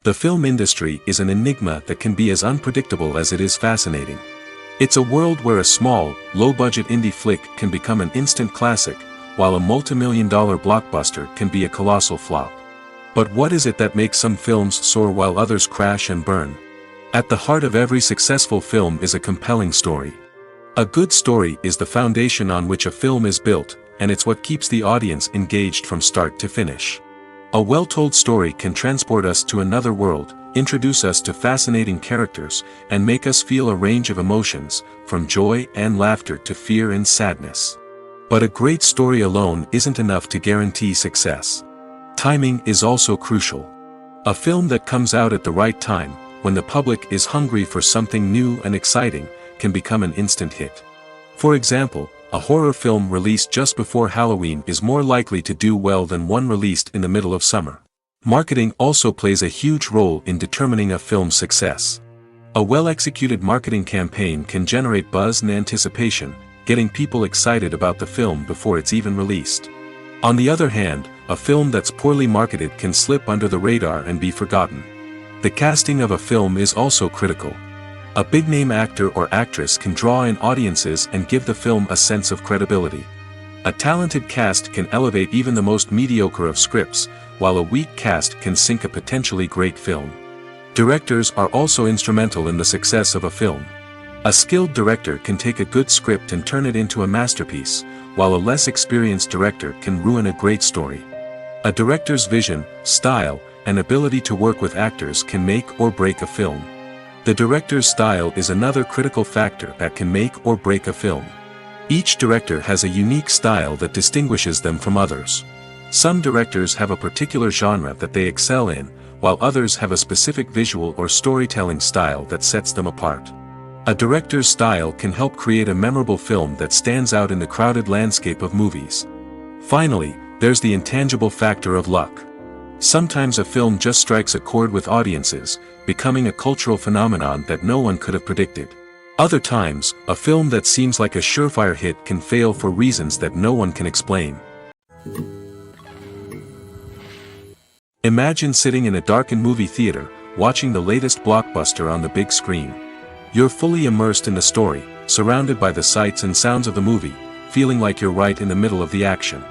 The film industry is an enigma that can be as unpredictable as it is fascinating. It's a world where a small, low-budget indie flick can become an instant classic, while a multi-million-dollar blockbuster can be a colossal flop. But what is it that makes some films soar while others crash and burn? At the heart of every successful film is a compelling story. A good story is the foundation on which a film is built, and it's what keeps the audience engaged from start to finish. A well-told story can transport us to another world, introduce us to fascinating characters, and make us feel a range of emotions, from joy and laughter to fear and sadness. But a great story alone isn't enough to guarantee success. Timing is also crucial. A film that comes out at the right time, when the public is hungry for something new and exciting, can become an instant hit. For example, a horror film released just before Halloween is more likely to do well than one released in the middle of summer. Marketing also plays a huge role in determining a film's success. A well-executed marketing campaign can generate buzz and anticipation, getting people excited about the film before it's even released. On the other hand, a film that's poorly marketed can slip under the radar and be forgotten. The casting of a film is also critical. A big-name actor or actress can draw in audiences and give the film a sense of credibility. A talented cast can elevate even the most mediocre of scripts, while a weak cast can sink a potentially great film. Directors are also instrumental in the success of a film. A skilled director can take a good script and turn it into a masterpiece, while a less experienced director can ruin a great story. A director's vision, style, and ability to work with actors can make or break a film. The director's style is another critical factor that can make or break a film. Each director has a unique style that distinguishes them from others. Some directors have a particular genre that they excel in, while others have a specific visual or storytelling style that sets them apart. A director's style can help create a memorable film that stands out in the crowded landscape of movies. Finally, there's the intangible factor of luck. Sometimes a film just strikes a chord with audiences, becoming a cultural phenomenon that no one could have predicted. Other times, a film that seems like a surefire hit can fail for reasons that no one can explain. Imagine sitting in a darkened movie theater, watching the latest blockbuster on the big screen. You're fully immersed in the story, surrounded by the sights and sounds of the movie, feeling like you're right in the middle of the action.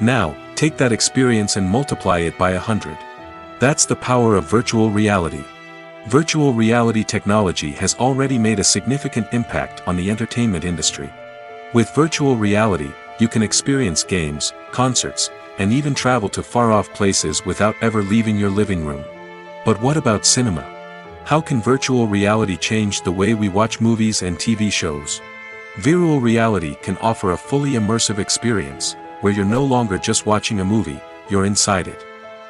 Now, take that experience and multiply it by 100. That's the power of virtual reality. Virtual reality technology has already made a significant impact on the entertainment industry. With virtual reality, you can experience games, concerts, and even travel to far-off places without ever leaving your living room. But what about cinema? How can virtual reality change the way we watch movies and TV shows? Virtual reality can offer a fully immersive experience, where you're no longer just watching a movie, you're inside it.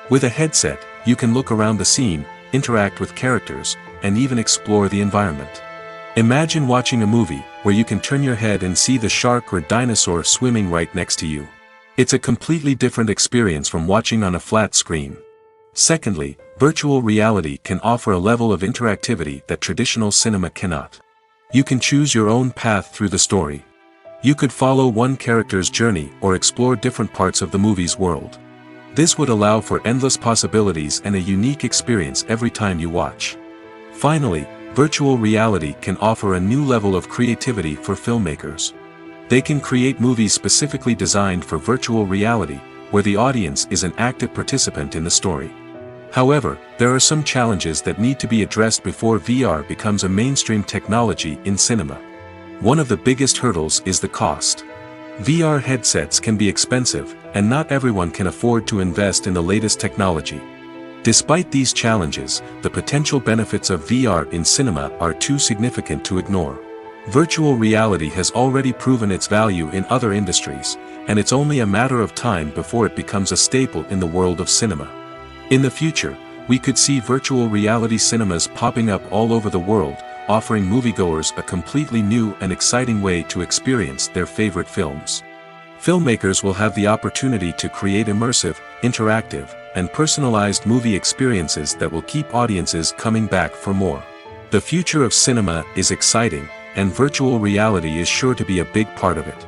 With a headset, you can look around the scene, interact with characters, and even explore the environment. Imagine watching a movie, where you can turn your head and see the shark or dinosaur swimming right next to you. It's a completely different experience from watching on a flat screen. Secondly, virtual reality can offer a level of interactivity that traditional cinema cannot. You can choose your own path through the story. You could follow one character's journey or explore different parts of the movie's world. This would allow for endless possibilities and a unique experience every time you watch. Finally, virtual reality can offer a new level of creativity for filmmakers. They can create movies specifically designed for virtual reality, where the audience is an active participant in the story. However, there are some challenges that need to be addressed before VR becomes a mainstream technology in cinema. One of the biggest hurdles is the cost. VR headsets can be expensive, and not everyone can afford to invest in the latest technology. Despite these challenges, the potential benefits of VR in cinema are too significant to ignore. Virtual reality has already proven its value in other industries, and it's only a matter of time before it becomes a staple in the world of cinema. In the future, we could see virtual reality cinemas popping up all over the world, offering moviegoers a completely new and exciting way to experience their favorite films. Filmmakers will have the opportunity to create immersive, interactive, and personalized movie experiences that will keep audiences coming back for more. The future of cinema is exciting, and virtual reality is sure to be a big part of it.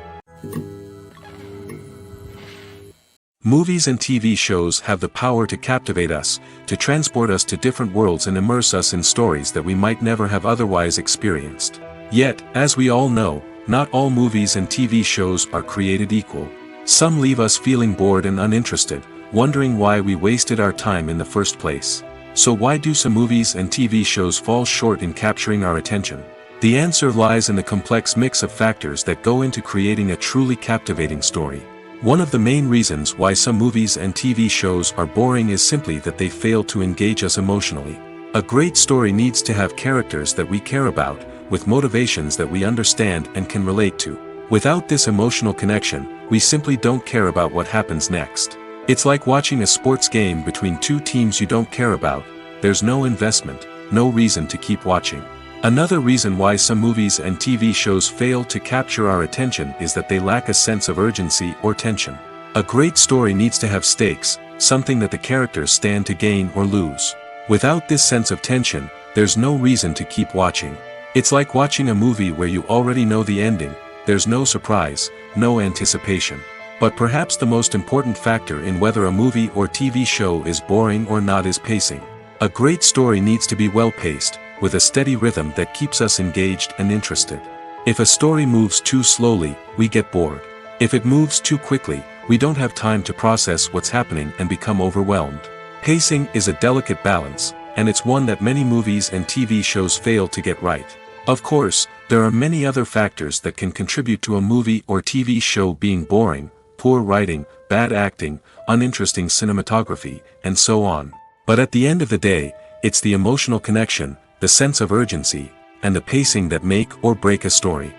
Movies and TV shows have the power to captivate us, to transport us to different worlds and immerse us in stories that we might never have otherwise experienced. Yet, as we all know, not all movies and TV shows are created equal. Some leave us feeling bored and uninterested, wondering why we wasted our time in the first place. So why do some movies and TV shows fall short in capturing our attention? The answer lies in the complex mix of factors that go into creating a truly captivating story. One of the main reasons why some movies and TV shows are boring is simply that they fail to engage us emotionally. A great story needs to have characters that we care about, with motivations that we understand and can relate to. Without this emotional connection, we simply don't care about what happens next. It's like watching a sports game between two teams you don't care about. There's no investment, no reason to keep watching. Another reason why some movies and TV shows fail to capture our attention is that they lack a sense of urgency or tension. A great story needs to have stakes, something that the characters stand to gain or lose. Without this sense of tension, there's no reason to keep watching. It's like watching a movie where you already know the ending. There's no surprise, no anticipation. But perhaps the most important factor in whether a movie or TV show is boring or not is pacing. A great story needs to be well-paced, with a steady rhythm that keeps us engaged and interested. If a story moves too slowly, we get bored. If it moves too quickly, we don't have time to process what's happening and become overwhelmed. Pacing is a delicate balance, and it's one that many movies and TV shows fail to get right. Of course, there are many other factors that can contribute to a movie or TV show being boring: poor writing, bad acting, uninteresting cinematography, and so on. But at the end of the day, it's the emotional connection, the sense of urgency, and the pacing that make or break a story.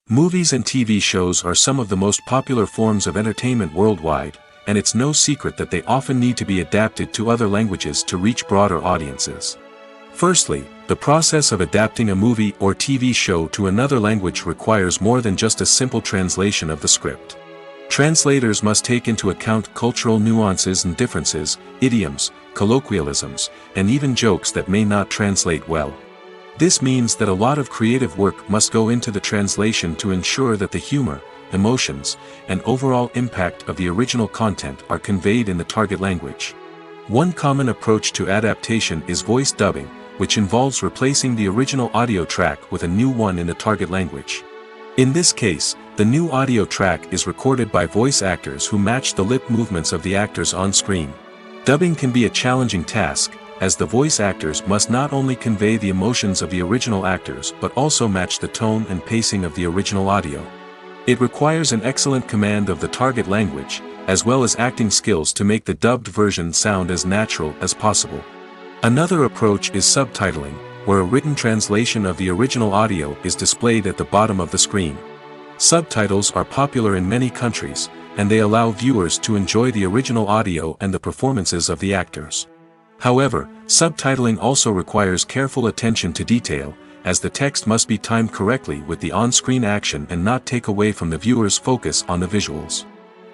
Movies and TV shows are some of the most popular forms of entertainment worldwide, and it's no secret that they often need to be adapted to other languages to reach broader audiences. Firstly, the process of adapting a movie or TV show to another language requires more than just a simple translation of the script. Translators must take into account cultural nuances and differences, idioms, colloquialisms, and even jokes that may not translate well. This means that a lot of creative work must go into the translation to ensure that the humor, emotions, and overall impact of the original content are conveyed in the target language. One common approach to adaptation is voice dubbing, which involves replacing the original audio track with a new one in the target language. In this case, the new audio track is recorded by voice actors who match the lip movements of the actors on screen. Dubbing can be a challenging task, as the voice actors must not only convey the emotions of the original actors but also match the tone and pacing of the original audio. It requires an excellent command of the target language, as well as acting skills to make the dubbed version sound as natural as possible. Another approach is subtitling, where a written translation of the original audio is displayed at the bottom of the screen. Subtitles are popular in many countries, and they allow viewers to enjoy the original audio and the performances of the actors. However, subtitling also requires careful attention to detail, as the text must be timed correctly with the on-screen action and not take away from the viewer's focus on the visuals.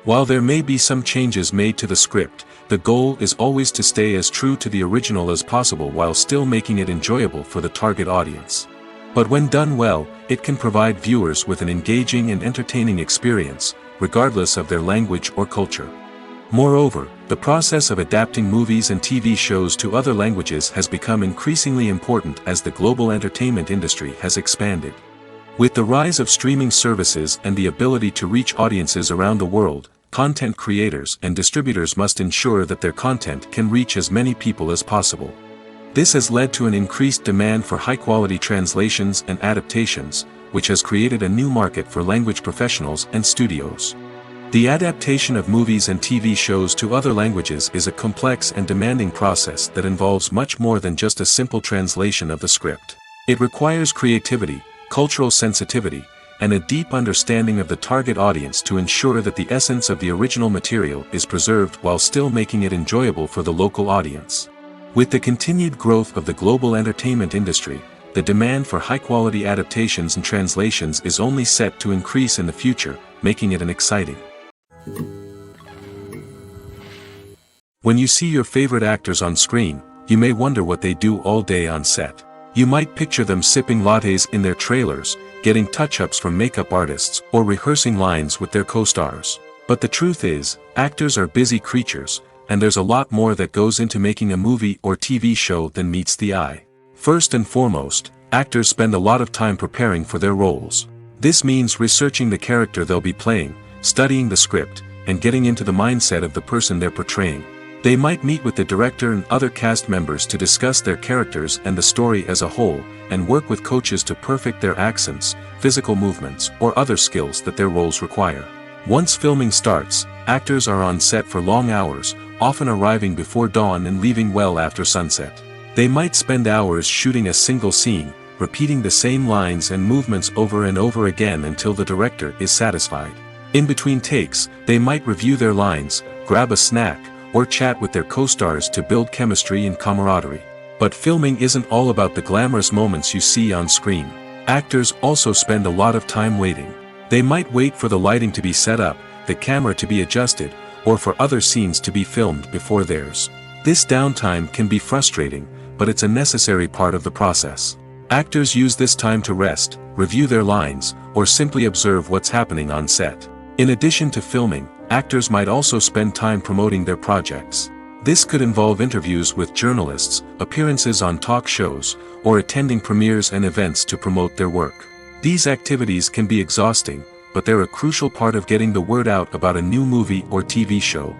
While there may be some changes made to the script, the goal is always to stay as true to the original as possible while still making it enjoyable for the target audience. But when done well, it can provide viewers with an engaging and entertaining experience, regardless of their language or culture. Moreover, the process of adapting movies and TV shows to other languages has become increasingly important as the global entertainment industry has expanded. With the rise of streaming services and the ability to reach audiences around the world, content creators and distributors must ensure that their content can reach as many people as possible. This has led to an increased demand for high-quality translations and adaptations, which has created a new market for language professionals and studios. The adaptation of movies and TV shows to other languages is a complex and demanding process that involves much more than just a simple translation of the script. It requires creativity, cultural sensitivity, and a deep understanding of the target audience to ensure that the essence of the original material is preserved while still making it enjoyable for the local audience. With the continued growth of the global entertainment industry, the demand for high-quality adaptations and translations is only set to increase in the future, making it an exciting. When you see your favorite actors on screen, you may wonder what they do all day on set. You might picture them sipping lattes in their trailers, getting touch-ups from makeup artists, or rehearsing lines with their co-stars. But the truth is, actors are busy creatures, and there's a lot more that goes into making a movie or TV show than meets the eye. First and foremost, actors spend a lot of time preparing for their roles. This means researching the character they'll be playing, studying the script, and getting into the mindset of the person they're portraying. They might meet with the director and other cast members to discuss their characters and the story as a whole, and work with coaches to perfect their accents, physical movements, or other skills that their roles require. Once filming starts, actors are on set for long hours, often arriving before dawn and leaving well after sunset. They might spend hours shooting a single scene, repeating the same lines and movements over and over again until the director is satisfied. In between takes, they might review their lines, grab a snack, or chat with their co-stars to build chemistry and camaraderie. But filming isn't all about the glamorous moments you see on screen. Actors also spend a lot of time waiting. They might wait for the lighting to be set up, the camera to be adjusted, or for other scenes to be filmed before theirs. This downtime can be frustrating, but it's a necessary part of the process. Actors use this time to rest, review their lines, or simply observe what's happening on set. In addition to filming, actors might also spend time promoting their projects. This could involve interviews with journalists, appearances on talk shows, or attending premieres and events to promote their work. These activities can be exhausting, but they're a crucial part of getting the word out about a new movie or TV show.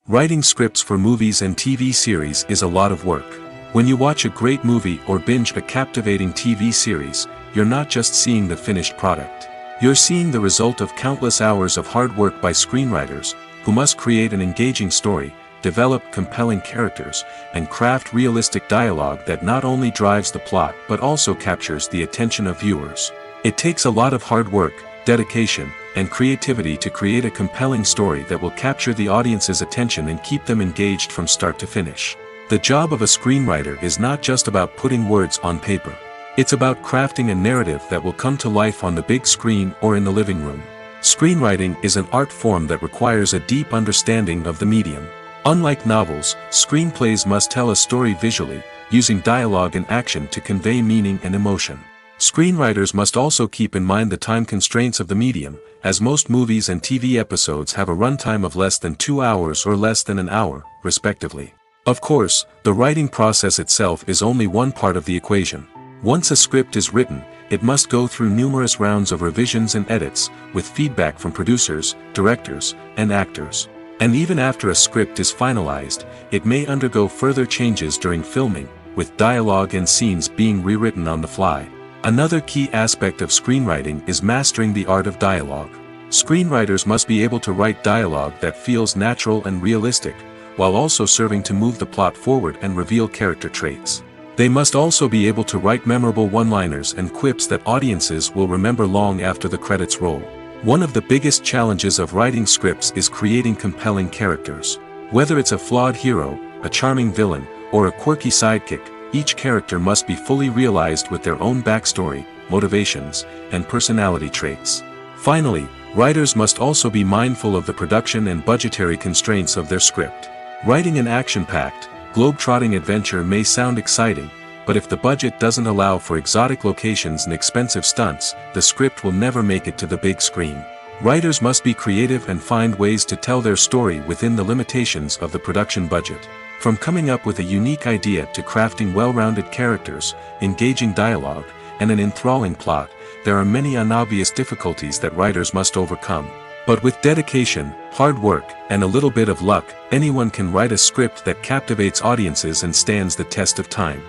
Writing scripts for movies and TV series is a lot of work. When you watch a great movie or binge a captivating TV series, you're not just seeing the finished product. You're seeing the result of countless hours of hard work by screenwriters, who must create an engaging story, develop compelling characters, and craft realistic dialogue that not only drives the plot but also captures the attention of viewers. It takes a lot of hard work, dedication, and creativity to create a compelling story that will capture the audience's attention and keep them engaged from start to finish. The job of a screenwriter is not just about putting words on paper. It's about crafting a narrative that will come to life on the big screen or in the living room. Screenwriting is an art form that requires a deep understanding of the medium. Unlike novels, screenplays must tell a story visually, using dialogue and action to convey meaning and emotion. Screenwriters must also keep in mind the time constraints of the medium, as most movies and TV episodes have a runtime of less than 2 hours or less than an hour, respectively. Of course, the writing process itself is only one part of the equation. Once a script is written, it must go through numerous rounds of revisions and edits, with feedback from producers, directors, and actors. And even after a script is finalized, it may undergo further changes during filming, with dialogue and scenes being rewritten on the fly. Another key aspect of screenwriting is mastering the art of dialogue. Screenwriters must be able to write dialogue that feels natural and realistic, while also serving to move the plot forward and reveal character traits. They must also be able to write memorable one-liners and quips that audiences will remember long after the credits roll. One of the biggest challenges of writing scripts is creating compelling characters. Whether it's a flawed hero, a charming villain, or a quirky sidekick, each character must be fully realized with their own backstory, motivations, and personality traits. Finally, writers must also be mindful of the production and budgetary constraints of their script. Writing an action-packed, globe-trotting adventure may sound exciting, but if the budget doesn't allow for exotic locations and expensive stunts, the script will never make it to the big screen. Writers must be creative and find ways to tell their story within the limitations of the production budget. From coming up with a unique idea to crafting well-rounded characters, engaging dialogue, and an enthralling plot, there are many unobvious difficulties that writers must overcome. But with dedication, hard work, and a little bit of luck, anyone can write a script that captivates audiences and stands the test of time.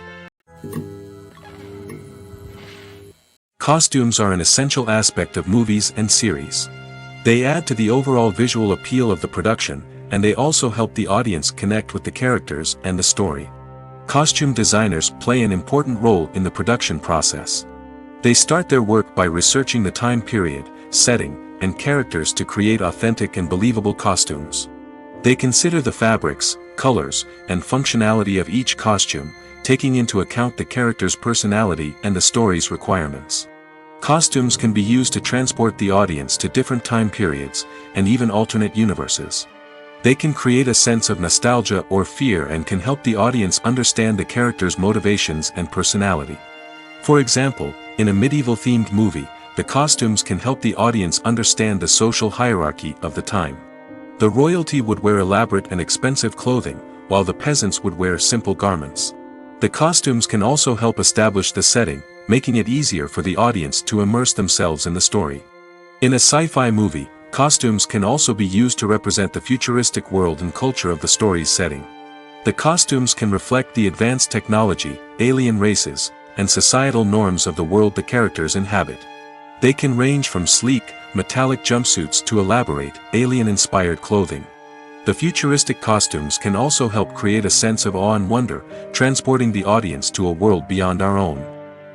Costumes are an essential aspect of movies and series. They add to the overall visual appeal of the production, and they also help the audience connect with the characters and the story. Costume designers play an important role in the production process. They start their work by researching the time period, setting, and characters to create authentic and believable costumes. They consider the fabrics, colors, and functionality of each costume, taking into account the character's personality and the story's requirements. Costumes can be used to transport the audience to different time periods, and even alternate universes. They can create a sense of nostalgia or fear and can help the audience understand the character's motivations and personality. For example, in a medieval-themed movie, the costumes can help the audience understand the social hierarchy of the time. The royalty would wear elaborate and expensive clothing, while the peasants would wear simple garments. The costumes can also help establish the setting, making it easier for the audience to immerse themselves in the story. In a sci-fi movie, costumes can also be used to represent the futuristic world and culture of the story's setting. The costumes can reflect the advanced technology, alien races, and societal norms of the world the characters inhabit. They can range from sleek, metallic jumpsuits to elaborate, alien-inspired clothing. The futuristic costumes can also help create a sense of awe and wonder, transporting the audience to a world beyond our own.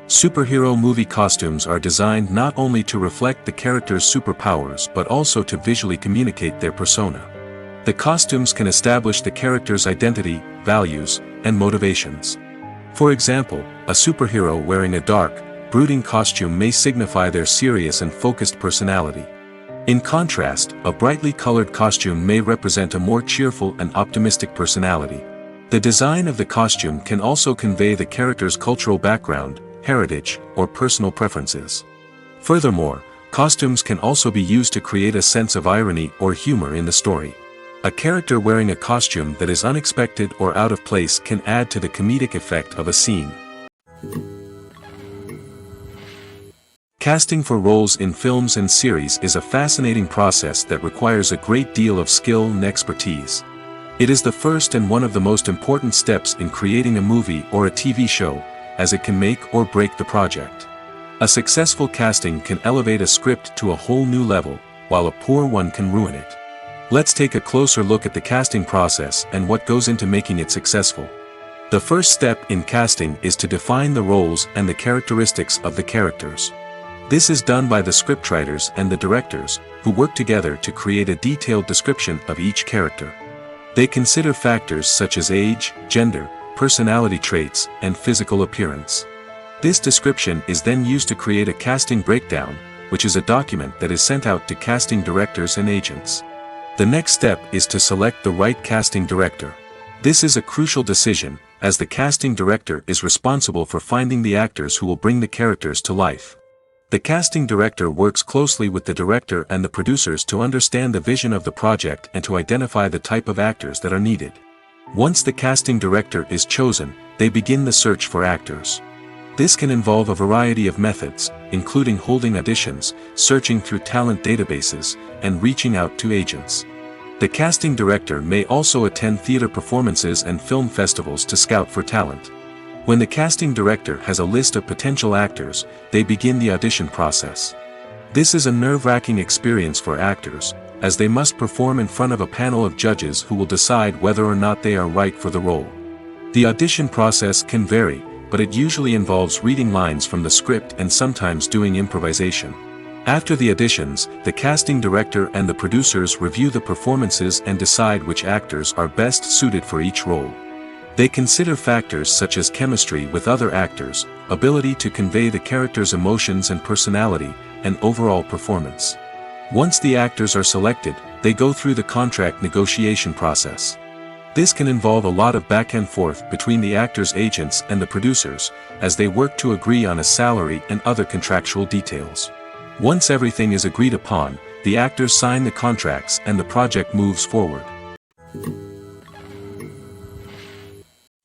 Superhero movie costumes are designed not only to reflect the character's superpowers but also to visually communicate their persona. The costumes can establish the character's identity, values, and motivations. For example, a superhero wearing a dark, brooding costume may signify their serious and focused personality. In contrast, a brightly colored costume may represent a more cheerful and optimistic personality. The design of the costume can also convey the character's cultural background, heritage, or personal preferences. Furthermore, costumes can also be used to create a sense of irony or humor in the story. A character wearing a costume that is unexpected or out of place can add to the comedic effect of a scene. Casting for roles in films and series is a fascinating process that requires a great deal of skill and expertise. It is the first and one of the most important steps in creating a movie or a TV show, as it can make or break the project. A successful casting can elevate a script to a whole new level, while a poor one can ruin it. Let's take a closer look at the casting process and what goes into making it successful. The first step in casting is to define the roles and the characteristics of the characters. This is done by the scriptwriters and the directors, who work together to create a detailed description of each character. They consider factors such as age, gender, personality traits, and physical appearance. This description is then used to create a casting breakdown, which is a document that is sent out to casting directors and agents. The next step is to select the right casting director. This is a crucial decision, as the casting director is responsible for finding the actors who will bring the characters to life. The casting director works closely with the director and the producers to understand the vision of the project and to identify the type of actors that are needed. Once the casting director is chosen, they begin the search for actors. This can involve a variety of methods, including holding auditions, searching through talent databases, and reaching out to agents. The casting director may also attend theater performances and film festivals to scout for talent. When the casting director has a list of potential actors, they begin the audition process. This is a nerve-wracking experience for actors, as they must perform in front of a panel of judges who will decide whether or not they are right for the role. The audition process can vary, but it usually involves reading lines from the script and sometimes doing improvisation. After the auditions, the casting director and the producers review the performances and decide which actors are best suited for each role. They consider factors such as chemistry with other actors, ability to convey the character's emotions and personality, and overall performance. Once the actors are selected, they go through the contract negotiation process. This can involve a lot of back and forth between the actors' agents and the producers, as they work to agree on a salary and other contractual details. Once everything is agreed upon, the actors sign the contracts and the project moves forward.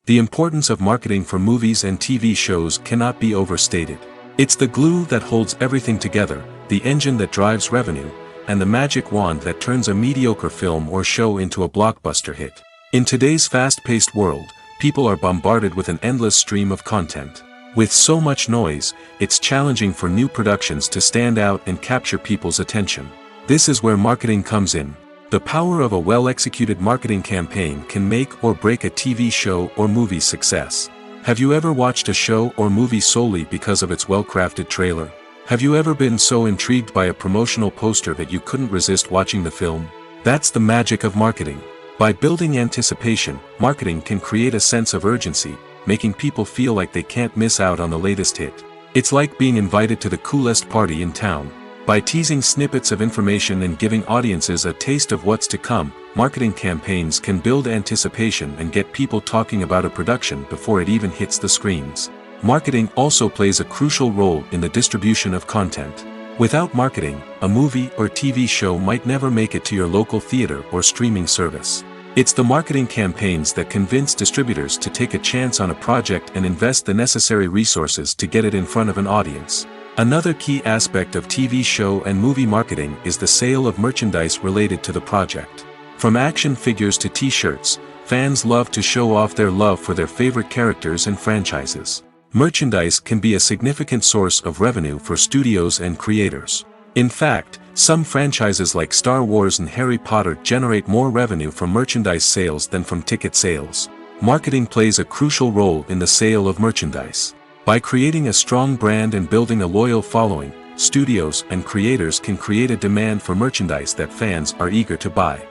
The importance of marketing for movies and TV shows cannot be overstated. It's the glue that holds everything together, the engine that drives revenue, and the magic wand that turns a mediocre film or show into a blockbuster hit. In today's fast-paced world, people are bombarded with an endless stream of content. With so much noise, it's challenging for new productions to stand out and capture people's attention. This is where marketing comes in. The power of a well-executed marketing campaign can make or break a TV show or movie's success. Have you ever watched a show or movie solely because of its well-crafted trailer? Have you ever been so intrigued by a promotional poster that you couldn't resist watching the film? That's the magic of marketing. By building anticipation, marketing can create a sense of urgency, making people feel like they can't miss out on the latest hit. It's like being invited to the coolest party in town. By teasing snippets of information and giving audiences a taste of what's to come, marketing campaigns can build anticipation and get people talking about a production before it even hits the screens. Marketing also plays a crucial role in the distribution of content. Without marketing, a movie or TV show might never make it to your local theater or streaming service. It's the marketing campaigns that convince distributors to take a chance on a project and invest the necessary resources to get it in front of an audience. Another key aspect of TV show and movie marketing is the sale of merchandise related to the project. From action figures to t-shirts, fans love to show off their love for their favorite characters and franchises. Merchandise can be a significant source of revenue for studios and creators. In fact, some franchises like Star Wars and Harry Potter generate more revenue from merchandise sales than from ticket sales. Marketing plays a crucial role in the sale of merchandise. By creating a strong brand and building a loyal following, studios and creators can create a demand for merchandise that fans are eager to buy.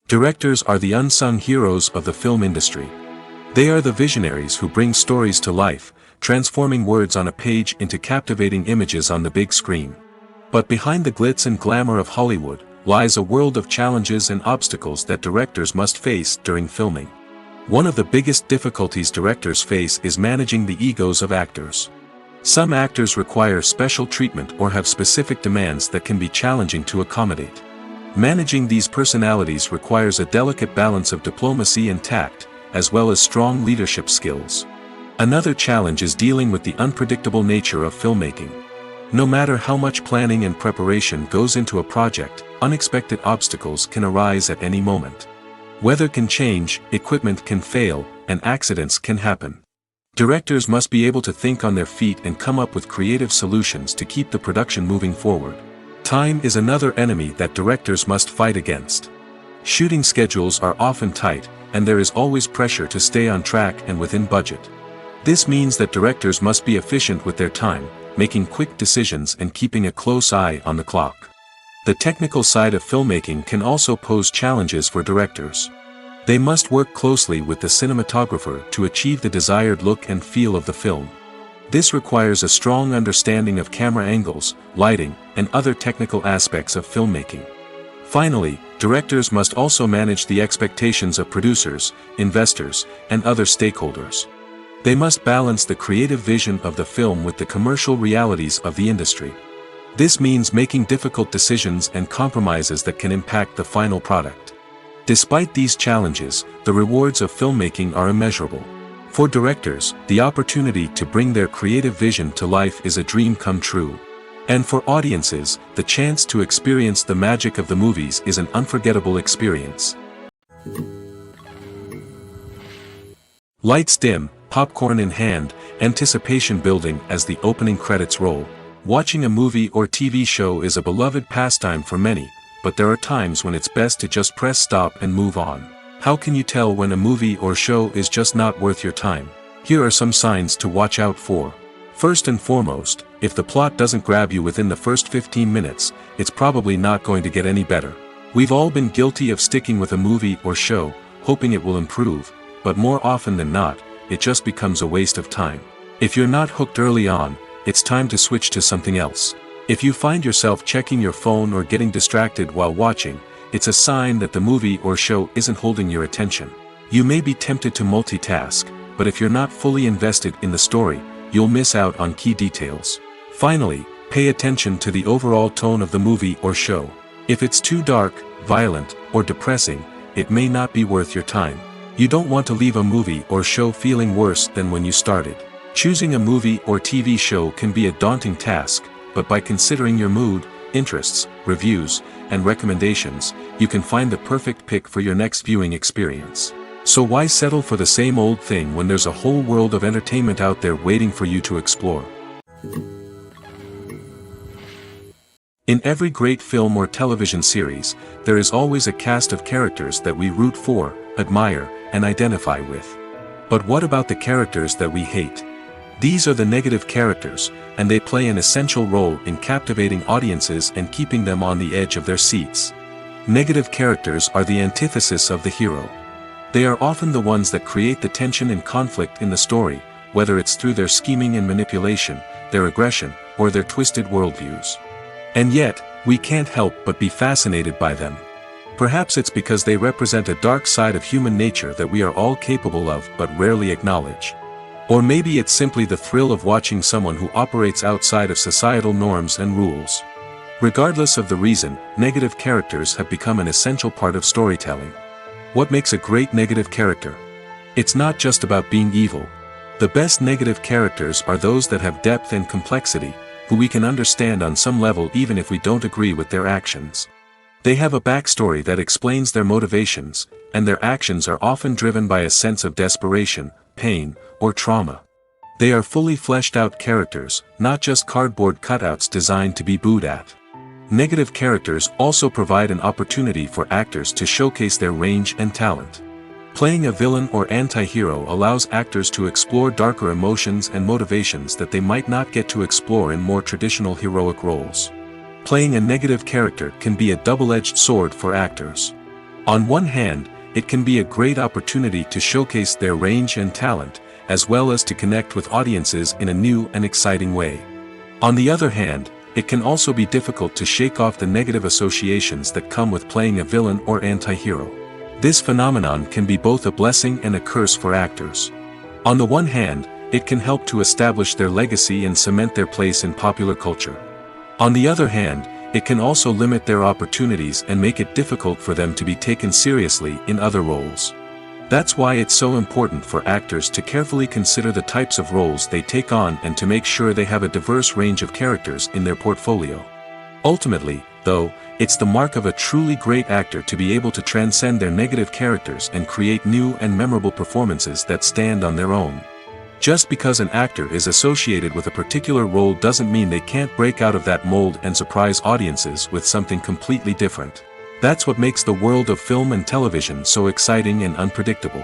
Directors are the unsung heroes of the film industry. They are the visionaries who bring stories to life, transforming words on a page into captivating images on the big screen. But behind the glitz and glamour of Hollywood, lies a world of challenges and obstacles that directors must face during filming. One of the biggest difficulties directors face is managing the egos of actors. Some actors require special treatment or have specific demands that can be challenging to accommodate. Managing these personalities requires a delicate balance of diplomacy and tact, as well as strong leadership skills. Another challenge is dealing with the unpredictable nature of filmmaking. No matter how much planning and preparation goes into a project, unexpected obstacles can arise at any moment. Weather can change, equipment can fail, and accidents can happen. Directors must be able to think on their feet and come up with creative solutions to keep the production moving forward. Time is another enemy that directors must fight against. Shooting schedules are often tight, and there is always pressure to stay on track and within budget. This means that directors must be efficient with their time, making quick decisions and keeping a close eye on the clock. The technical side of filmmaking can also pose challenges for directors. They must work closely with the cinematographer to achieve the desired look and feel of the film. This requires a strong understanding of camera angles, lighting, and other technical aspects of filmmaking. Finally, directors must also manage the expectations of producers, investors, and other stakeholders. They must balance the creative vision of the film with the commercial realities of the industry. This means making difficult decisions and compromises that can impact the final product. Despite these challenges, the rewards of filmmaking are immeasurable. For directors, the opportunity to bring their creative vision to life is a dream come true. And for audiences, the chance to experience the magic of the movies is an unforgettable experience. Lights dim, popcorn in hand, anticipation building as the opening credits roll. Watching a movie or TV show is a beloved pastime for many, but there are times when it's best to just press stop and move on. How can you tell when a movie or show is just not worth your time? Here are some signs to watch out for. First and foremost, if the plot doesn't grab you within the first 15 minutes, it's probably not going to get any better. We've all been guilty of sticking with a movie or show, hoping it will improve, but more often than not, it just becomes a waste of time. If you're not hooked early on, it's time to switch to something else. If you find yourself checking your phone or getting distracted while watching, it's a sign that the movie or show isn't holding your attention. You may be tempted to multitask, but if you're not fully invested in the story, you'll miss out on key details. Finally, pay attention to the overall tone of the movie or show. If it's too dark, violent, or depressing, it may not be worth your time. You don't want to leave a movie or show feeling worse than when you started. Choosing a movie or TV show can be a daunting task, but by considering your mood, interests, reviews, and recommendations, you can find the perfect pick for your next viewing experience. So why settle for the same old thing when there's a whole world of entertainment out there waiting for you to explore? In every great film or television series, there is always a cast of characters that we root for, admire, and identify with. But what about the characters that we hate? These are the negative characters, and they play an essential role in captivating audiences and keeping them on the edge of their seats. Negative characters are the antithesis of the hero. They are often the ones that create the tension and conflict in the story, whether it's through their scheming and manipulation, their aggression, or their twisted worldviews. And yet, we can't help but be fascinated by them. Perhaps it's because they represent a dark side of human nature that we are all capable of but rarely acknowledge. Or maybe it's simply the thrill of watching someone who operates outside of societal norms and rules. Regardless of the reason, negative characters have become an essential part of storytelling. What makes a great negative character? It's not just about being evil. The best negative characters are those that have depth and complexity, who we can understand on some level even if we don't agree with their actions. They have a backstory that explains their motivations, and their actions are often driven by a sense of desperation, pain, or trauma. They are fully fleshed out characters, not just cardboard cutouts designed to be booed at. Negative characters also provide an opportunity for actors to showcase their range and talent. Playing a villain or anti-hero allows actors to explore darker emotions and motivations that they might not get to explore in more traditional heroic roles. Playing a negative character can be a double-edged sword for actors. On one hand, it can be a great opportunity to showcase their range and talent, as well as to connect with audiences in a new and exciting way. On the other hand, it can also be difficult to shake off the negative associations that come with playing a villain or anti-hero. This phenomenon can be both a blessing and a curse for actors. On the one hand, it can help to establish their legacy and cement their place in popular culture. On the other hand, it can also limit their opportunities and make it difficult for them to be taken seriously in other roles. That's why it's so important for actors to carefully consider the types of roles they take on and to make sure they have a diverse range of characters in their portfolio. Ultimately, though, it's the mark of a truly great actor to be able to transcend their negative characters and create new and memorable performances that stand on their own. Just because an actor is associated with a particular role doesn't mean they can't break out of that mold and surprise audiences with something completely different. That's what makes the world of film and television so exciting and unpredictable.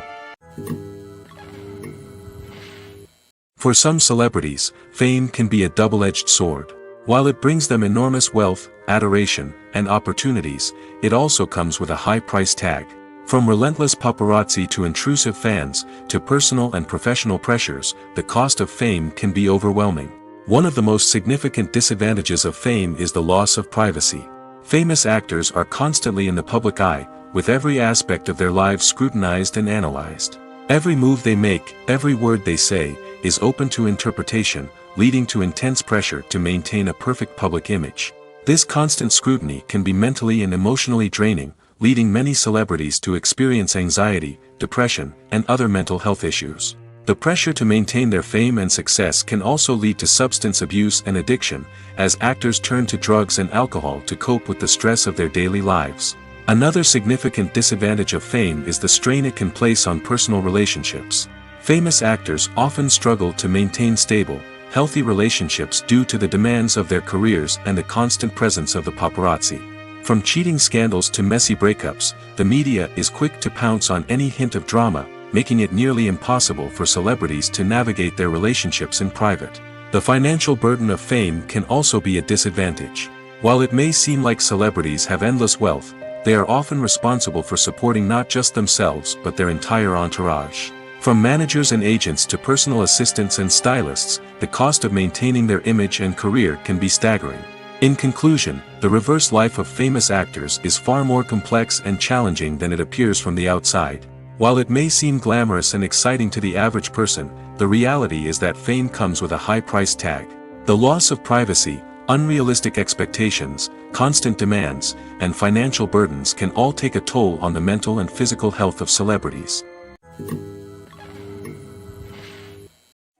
For some celebrities, fame can be a double-edged sword. While it brings them enormous wealth, adoration, and opportunities, it also comes with a high price tag. From relentless paparazzi to intrusive fans, to personal and professional pressures, the cost of fame can be overwhelming. One of the most significant disadvantages of fame is the loss of privacy. Famous actors are constantly in the public eye, with every aspect of their lives scrutinized and analyzed. Every move they make, every word they say, is open to interpretation, leading to intense pressure to maintain a perfect public image. This constant scrutiny can be mentally and emotionally draining, leading many celebrities to experience anxiety, depression, and other mental health issues. The pressure to maintain their fame and success can also lead to substance abuse and addiction, as actors turn to drugs and alcohol to cope with the stress of their daily lives. Another significant disadvantage of fame is the strain it can place on personal relationships. Famous actors often struggle to maintain stable, healthy relationships due to the demands of their careers and the constant presence of the paparazzi. From cheating scandals to messy breakups, the media is quick to pounce on any hint of drama, making it nearly impossible for celebrities to navigate their relationships in private. The financial burden of fame can also be a disadvantage. While it may seem like celebrities have endless wealth, they are often responsible for supporting not just themselves but their entire entourage. From managers and agents to personal assistants and stylists, the cost of maintaining their image and career can be staggering. In conclusion, the reverse life of famous actors is far more complex and challenging than it appears from the outside. While it may seem glamorous and exciting to the average person, the reality is that fame comes with a high price tag. The loss of privacy, unrealistic expectations, constant demands, and financial burdens can all take a toll on the mental and physical health of celebrities.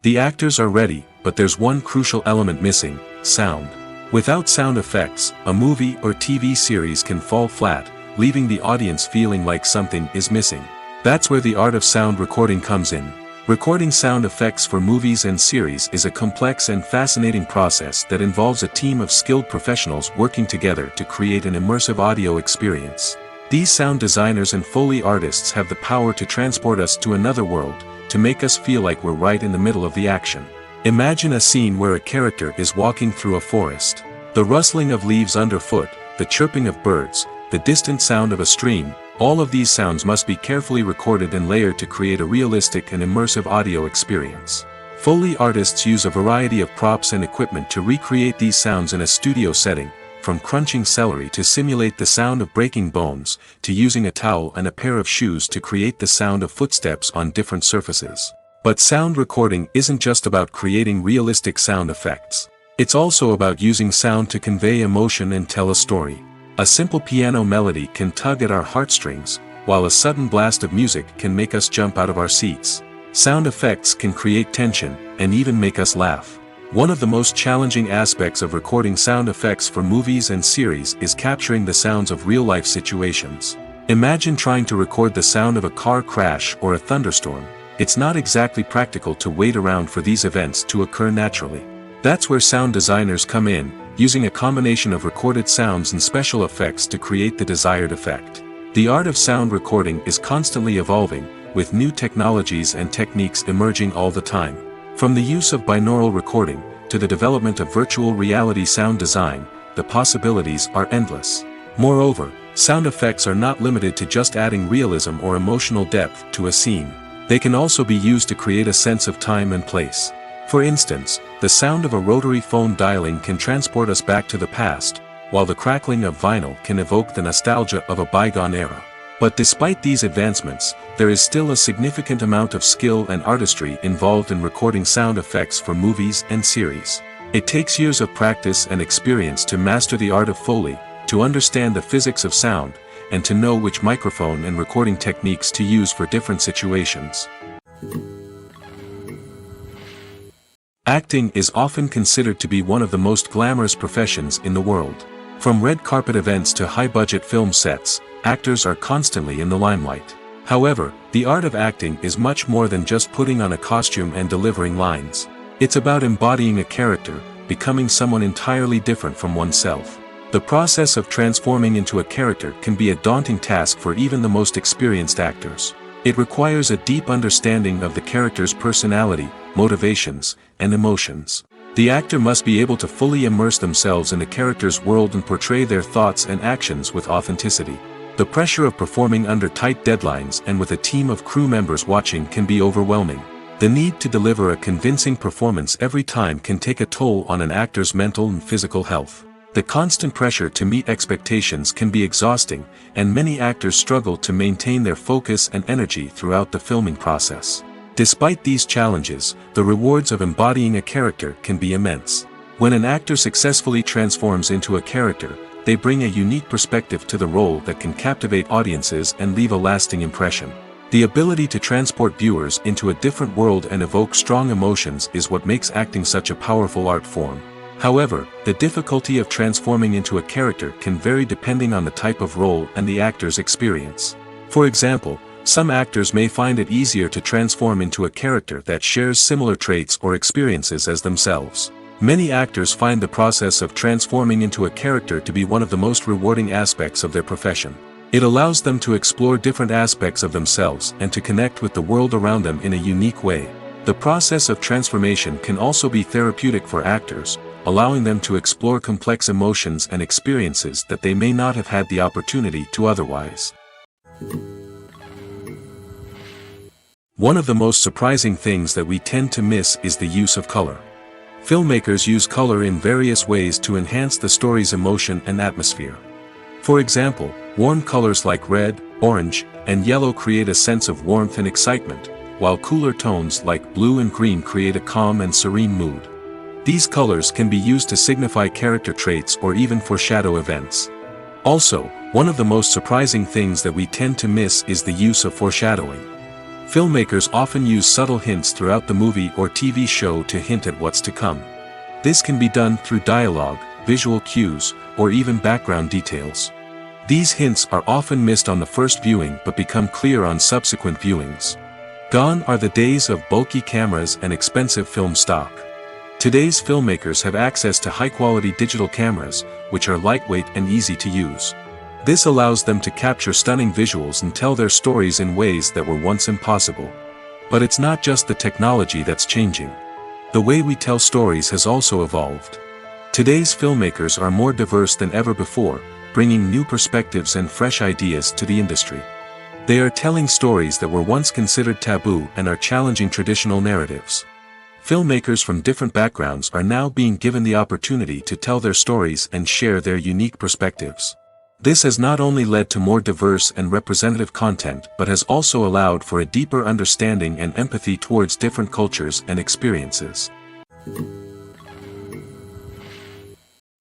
The actors are ready, but there's one crucial element missing: sound. Without sound effects, a movie or TV series can fall flat, leaving the audience feeling like something is missing. That's where the art of sound recording comes in. Recording sound effects for movies and series is a complex and fascinating process that involves a team of skilled professionals working together to create an immersive audio experience. These sound designers and Foley artists have the power to transport us to another world, to make us feel like we're right in the middle of the action. Imagine a scene where a character is walking through a forest. The rustling of leaves underfoot, the chirping of birds, the distant sound of a stream, all of these sounds must be carefully recorded and layered to create a realistic and immersive audio experience. Foley artists use a variety of props and equipment to recreate these sounds in a studio setting, from crunching celery to simulate the sound of breaking bones, to using a towel and a pair of shoes to create the sound of footsteps on different surfaces. But sound recording isn't just about creating realistic sound effects. It's also about using sound to convey emotion and tell a story. A simple piano melody can tug at our heartstrings, while a sudden blast of music can make us jump out of our seats. Sound effects can create tension, and even make us laugh. One of the most challenging aspects of recording sound effects for movies and series is capturing the sounds of real-life situations. Imagine trying to record the sound of a car crash or a thunderstorm. It's not exactly practical to wait around for these events to occur naturally. That's where sound designers come in, using a combination of recorded sounds and special effects to create the desired effect. The art of sound recording is constantly evolving, with new technologies and techniques emerging all the time. From the use of binaural recording, to the development of virtual reality sound design, the possibilities are endless. Moreover, sound effects are not limited to just adding realism or emotional depth to a scene. They can also be used to create a sense of time and place. For instance, the sound of a rotary phone dialing can transport us back to the past, while the crackling of vinyl can evoke the nostalgia of a bygone era. But despite these advancements, there is still a significant amount of skill and artistry involved in recording sound effects for movies and series. It takes years of practice and experience to master the art of Foley, to understand the physics of sound, and to know which microphone and recording techniques to use for different situations. Acting is often considered to be one of the most glamorous professions in the world. From red carpet events to high-budget film sets, actors are constantly in the limelight. However, the art of acting is much more than just putting on a costume and delivering lines. It's about embodying a character, becoming someone entirely different from oneself. The process of transforming into a character can be a daunting task for even the most experienced actors. It requires a deep understanding of the character's personality, motivations, and emotions. The actor must be able to fully immerse themselves in the character's world and portray their thoughts and actions with authenticity. The pressure of performing under tight deadlines and with a team of crew members watching can be overwhelming. The need to deliver a convincing performance every time can take a toll on an actor's mental and physical health. The constant pressure to meet expectations can be exhausting, and many actors struggle to maintain their focus and energy throughout the filming process. Despite these challenges, the rewards of embodying a character can be immense. When an actor successfully transforms into a character, they bring a unique perspective to the role that can captivate audiences and leave a lasting impression. The ability to transport viewers into a different world and evoke strong emotions is what makes acting such a powerful art form. However, the difficulty of transforming into a character can vary depending on the type of role and the actor's experience. For example, some actors may find it easier to transform into a character that shares similar traits or experiences as themselves. Many actors find the process of transforming into a character to be one of the most rewarding aspects of their profession. It allows them to explore different aspects of themselves and to connect with the world around them in a unique way. The process of transformation can also be therapeutic for actors, allowing them to explore complex emotions and experiences that they may not have had the opportunity to otherwise. One of the most surprising things that we tend to miss is the use of color. Filmmakers use color in various ways to enhance the story's emotion and atmosphere. For example, warm colors like red, orange, and yellow create a sense of warmth and excitement, while cooler tones like blue and green create a calm and serene mood. These colors can be used to signify character traits or even foreshadow events. Also, one of the most surprising things that we tend to miss is the use of foreshadowing. Filmmakers often use subtle hints throughout the movie or TV show to hint at what's to come. This can be done through dialogue, visual cues, or even background details. These hints are often missed on the first viewing but become clear on subsequent viewings. Gone are the days of bulky cameras and expensive film stock. Today's filmmakers have access to high-quality digital cameras, which are lightweight and easy to use. This allows them to capture stunning visuals and tell their stories in ways that were once impossible. But it's not just the technology that's changing. The way we tell stories has also evolved. Today's filmmakers are more diverse than ever before, bringing new perspectives and fresh ideas to the industry. They are telling stories that were once considered taboo and are challenging traditional narratives. Filmmakers from different backgrounds are now being given the opportunity to tell their stories and share their unique perspectives. This has not only led to more diverse and representative content but has also allowed for a deeper understanding and empathy towards different cultures and experiences.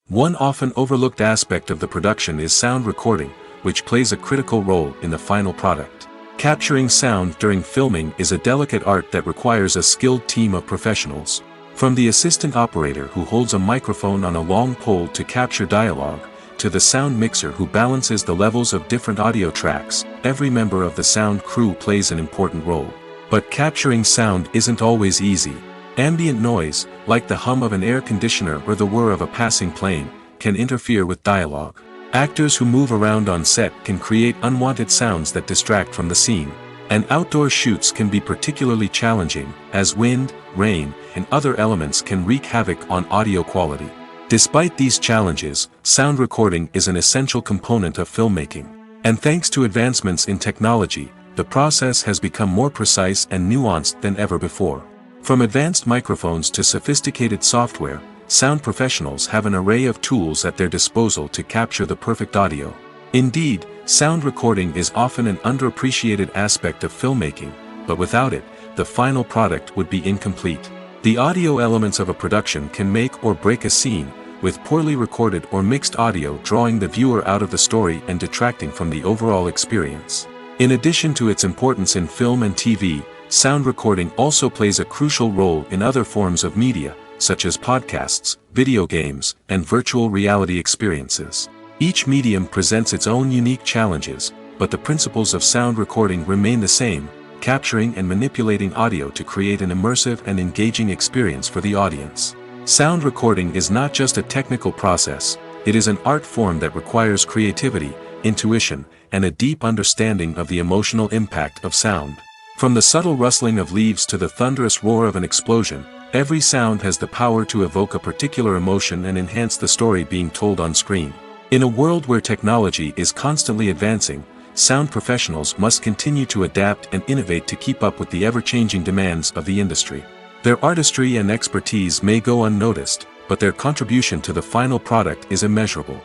One often overlooked aspect of the production is sound recording, which plays a critical role in the final product. Capturing sound during filming is a delicate art that requires a skilled team of professionals. From the assistant operator who holds a microphone on a long pole to capture dialogue, to the sound mixer who balances the levels of different audio tracks, every member of the sound crew plays an important role. But capturing sound isn't always easy. Ambient noise, like the hum of an air conditioner or the whir of a passing plane, can interfere with dialogue. Actors who move around on set can create unwanted sounds that distract from the scene. And outdoor shoots can be particularly challenging, as wind, rain, and other elements can wreak havoc on audio quality. Despite these challenges, sound recording is an essential component of filmmaking. And thanks to advancements in technology, the process has become more precise and nuanced than ever before. From advanced microphones to sophisticated software, sound professionals have an array of tools at their disposal to capture the perfect audio. Indeed, sound recording is often an underappreciated aspect of filmmaking, but without it, the final product would be incomplete. The audio elements of a production can make or break a scene, with poorly recorded or mixed audio drawing the viewer out of the story and detracting from the overall experience. In addition to its importance in film and TV, sound recording also plays a crucial role in other forms of media, such as podcasts, video games, and virtual reality experiences. Each medium presents its own unique challenges, but the principles of sound recording remain the same, capturing and manipulating audio to create an immersive and engaging experience for the audience. Sound recording is not just a technical process, it is an art form that requires creativity, intuition, and a deep understanding of the emotional impact of sound. From the subtle rustling of leaves to the thunderous roar of an explosion, every sound has the power to evoke a particular emotion and enhance the story being told on screen. In a world where technology is constantly advancing, sound professionals must continue to adapt and innovate to keep up with the ever-changing demands of the industry. Their artistry and expertise may go unnoticed, but their contribution to the final product is immeasurable.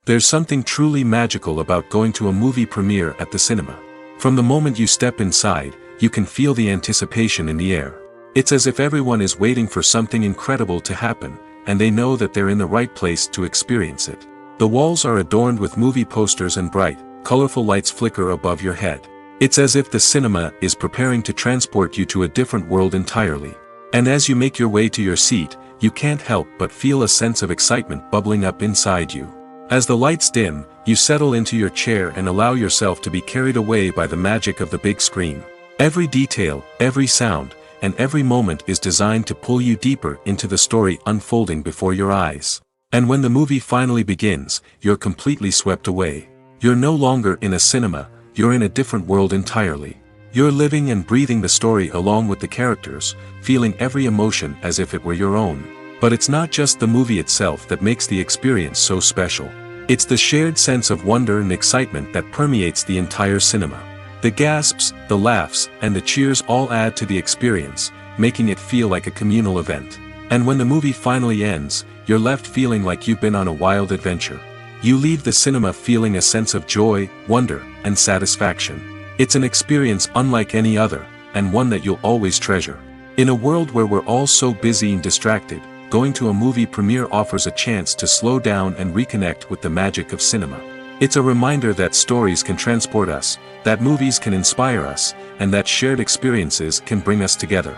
There's something truly magical about going to a movie premiere at the cinema. From the moment you step inside, you can feel the anticipation in the air. It's as if everyone is waiting for something incredible to happen, and they know that they're in the right place to experience it. The walls are adorned with movie posters and bright, colorful lights flicker above your head. It's as if the cinema is preparing to transport you to a different world entirely. And as you make your way to your seat, you can't help but feel a sense of excitement bubbling up inside you. As the lights dim, you settle into your chair and allow yourself to be carried away by the magic of the big screen. Every detail, every sound, and every moment is designed to pull you deeper into the story unfolding before your eyes. And when the movie finally begins, you're completely swept away. You're no longer in a cinema, you're in a different world entirely. You're living and breathing the story along with the characters, feeling every emotion as if it were your own. But it's not just the movie itself that makes the experience so special. It's the shared sense of wonder and excitement that permeates the entire cinema. The gasps, the laughs, and the cheers all add to the experience, making it feel like a communal event. And when the movie finally ends, you're left feeling like you've been on a wild adventure. You leave the cinema feeling a sense of joy, wonder, and satisfaction. It's an experience unlike any other, and one that you'll always treasure. In a world where we're all so busy and distracted, going to a movie premiere offers a chance to slow down and reconnect with the magic of cinema. It's a reminder that stories can transport us, that movies can inspire us, and that shared experiences can bring us together.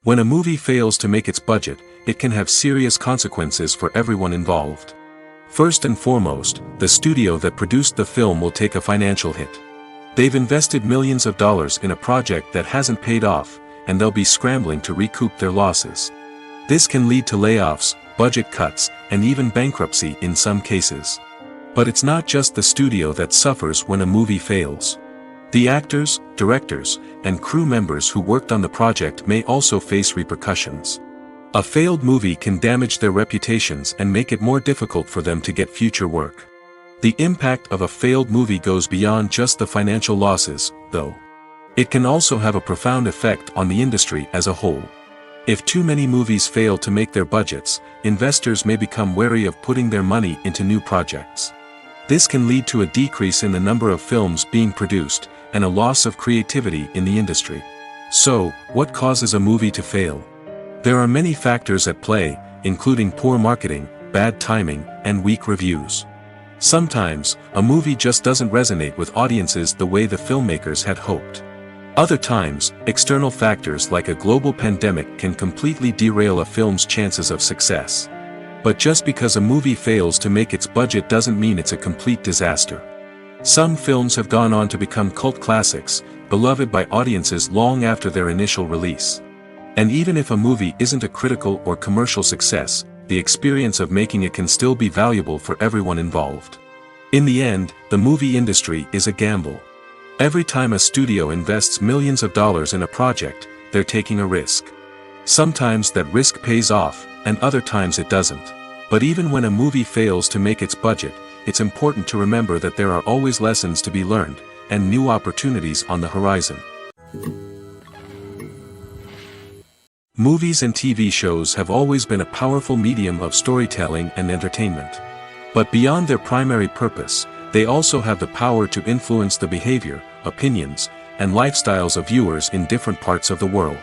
When a movie fails to make its budget, it can have serious consequences for everyone involved. First and foremost, the studio that produced the film will take a financial hit. They've invested millions of dollars in a project that hasn't paid off, and they'll be scrambling to recoup their losses. This can lead to layoffs, budget cuts, and even bankruptcy in some cases. But it's not just the studio that suffers when a movie fails. The actors, directors, and crew members who worked on the project may also face repercussions. A failed movie can damage their reputations and make it more difficult for them to get future work. The impact of a failed movie goes beyond just the financial losses, though. It can also have a profound effect on the industry as a whole. If too many movies fail to make their budgets, investors may become wary of putting their money into new projects. This can lead to a decrease in the number of films being produced, and a loss of creativity in the industry. So, what causes a movie to fail? There are many factors at play, including poor marketing, bad timing, and weak reviews. Sometimes, a movie just doesn't resonate with audiences the way the filmmakers had hoped. Other times, external factors like a global pandemic can completely derail a film's chances of success. But just because a movie fails to make its budget doesn't mean it's a complete disaster. Some films have gone on to become cult classics, beloved by audiences long after their initial release. And even if a movie isn't a critical or commercial success, the experience of making it can still be valuable for everyone involved. In the end, the movie industry is a gamble. Every time a studio invests millions of dollars in a project, they're taking a risk. Sometimes that risk pays off, and other times it doesn't. But even when a movie fails to make its budget, it's important to remember that there are always lessons to be learned, and new opportunities on the horizon. Movies and TV shows have always been a powerful medium of storytelling and entertainment. But beyond their primary purpose, they also have the power to influence the behavior, opinions, and lifestyles of viewers in different parts of the world.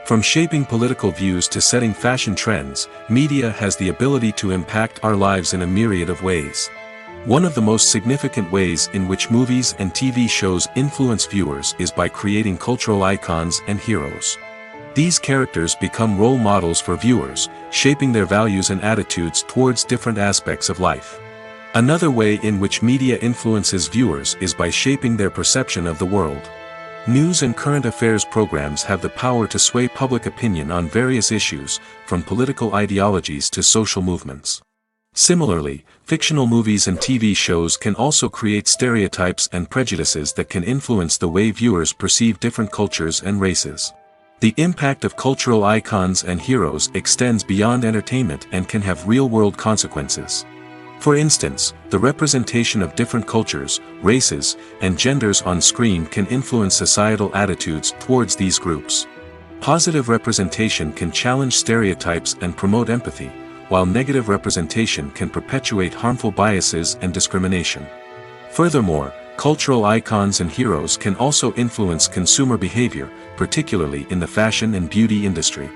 From shaping political views to setting fashion trends, media has the ability to impact our lives in a myriad of ways. One of the most significant ways in which movies and TV shows influence viewers is by creating cultural icons and heroes. These characters become role models for viewers, shaping their values and attitudes towards different aspects of life. Another way in which media influences viewers is by shaping their perception of the world. News and current affairs programs have the power to sway public opinion on various issues, from political ideologies to social movements. Similarly, fictional movies and TV shows can also create stereotypes and prejudices that can influence the way viewers perceive different cultures and races. The impact of cultural icons and heroes extends beyond entertainment and can have real-world consequences. For instance, the representation of different cultures, races, and genders on screen can influence societal attitudes towards these groups. Positive representation can challenge stereotypes and promote empathy, while negative representation can perpetuate harmful biases and discrimination. Furthermore, cultural icons and heroes can also influence consumer behavior, particularly in the fashion and beauty industry.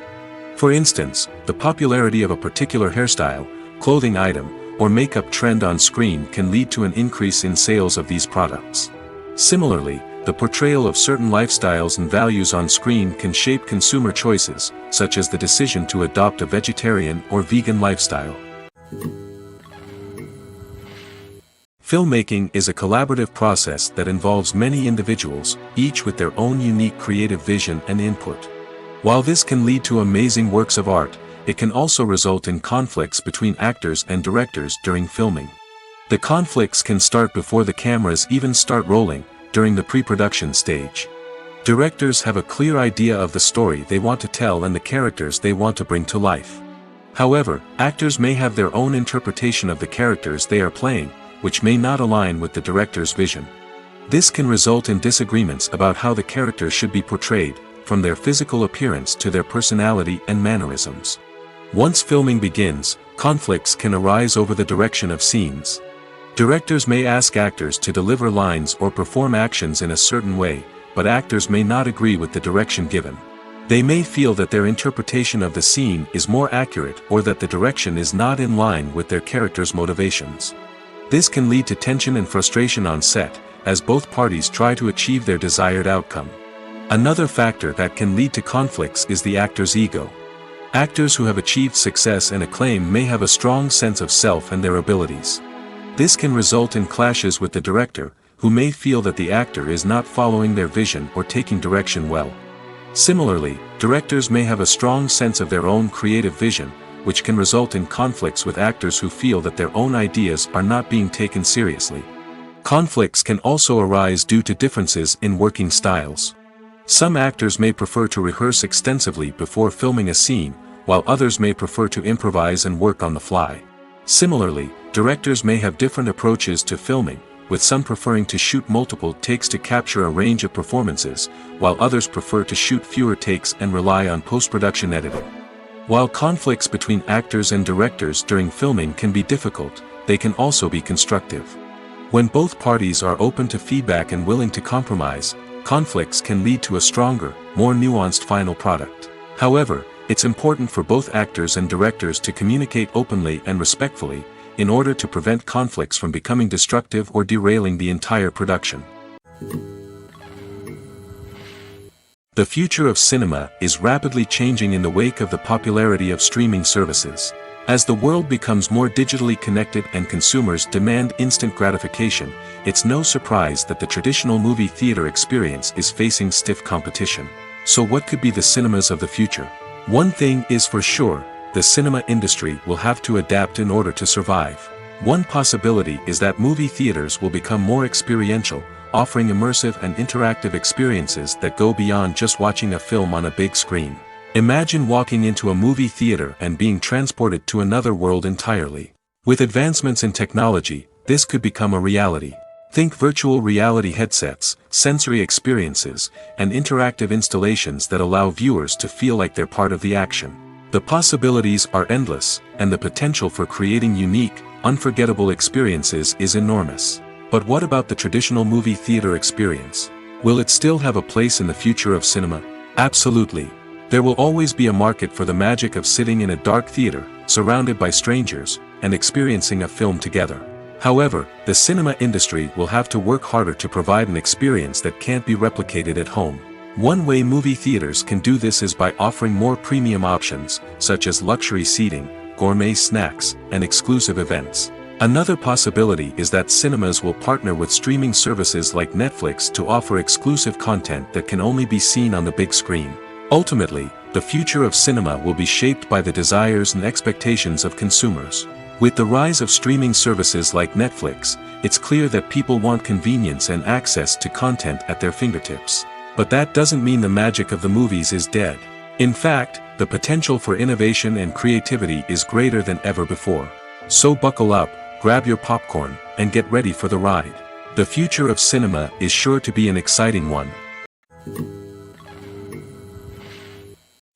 For instance, the popularity of a particular hairstyle, clothing item, or makeup trend on screen can lead to an increase in sales of these products. Similarly, the portrayal of certain lifestyles and values on screen can shape consumer choices, such as the decision to adopt a vegetarian or vegan lifestyle. Filmmaking is a collaborative process that involves many individuals, each with their own unique creative vision and input. While this can lead to amazing works of art, it can also result in conflicts between actors and directors during filming. The conflicts can start before the cameras even start rolling, during the pre-production stage. Directors have a clear idea of the story they want to tell and the characters they want to bring to life. However, actors may have their own interpretation of the characters they are playing, which may not align with the director's vision. This can result in disagreements about how the characters should be portrayed, from their physical appearance to their personality and mannerisms. Once filming begins, conflicts can arise over the direction of scenes. Directors may ask actors to deliver lines or perform actions in a certain way, but actors may not agree with the direction given. They may feel that their interpretation of the scene is more accurate or that the direction is not in line with their character's motivations. This can lead to tension and frustration on set, as both parties try to achieve their desired outcome. Another factor that can lead to conflicts is the actor's ego. Actors who have achieved success and acclaim may have a strong sense of self and their abilities. This can result in clashes with the director, who may feel that the actor is not following their vision or taking direction well. Similarly, directors may have a strong sense of their own creative vision, which can result in conflicts with actors who feel that their own ideas are not being taken seriously. Conflicts can also arise due to differences in working styles. Some actors may prefer to rehearse extensively before filming a scene, while others may prefer to improvise and work on the fly. Similarly, directors may have different approaches to filming, with some preferring to shoot multiple takes to capture a range of performances, while others prefer to shoot fewer takes and rely on post-production editing. While conflicts between actors and directors during filming can be difficult, they can also be constructive. When both parties are open to feedback and willing to compromise, conflicts can lead to a stronger, more nuanced final product. However, it's important for both actors and directors to communicate openly and respectfully, in order to prevent conflicts from becoming destructive or derailing the entire production. The future of cinema is rapidly changing in the wake of the popularity of streaming services. As the world becomes more digitally connected and consumers demand instant gratification, it's no surprise that the traditional movie theater experience is facing stiff competition. So what could be the cinemas of the future? One thing is for sure, the cinema industry will have to adapt in order to survive. One possibility is that movie theaters will become more experiential, offering immersive and interactive experiences that go beyond just watching a film on a big screen. Imagine walking into a movie theater and being transported to another world entirely. With advancements in technology, this could become a reality. Think virtual reality headsets, sensory experiences, and interactive installations that allow viewers to feel like they're part of the action. The possibilities are endless, and the potential for creating unique, unforgettable experiences is enormous. But what about the traditional movie theater experience? Will it still have a place in the future of cinema? Absolutely. There will always be a market for the magic of sitting in a dark theater, surrounded by strangers, and experiencing a film together. However, the cinema industry will have to work harder to provide an experience that can't be replicated at home. One way movie theaters can do this is by offering more premium options, such as luxury seating, gourmet snacks, and exclusive events. Another possibility is that cinemas will partner with streaming services like Netflix to offer exclusive content that can only be seen on the big screen. Ultimately, the future of cinema will be shaped by the desires and expectations of consumers. With the rise of streaming services like Netflix, it's clear that people want convenience and access to content at their fingertips. But that doesn't mean the magic of the movies is dead. In fact, the potential for innovation and creativity is greater than ever before. So buckle up, grab your popcorn, and get ready for the ride. The future of cinema is sure to be an exciting one.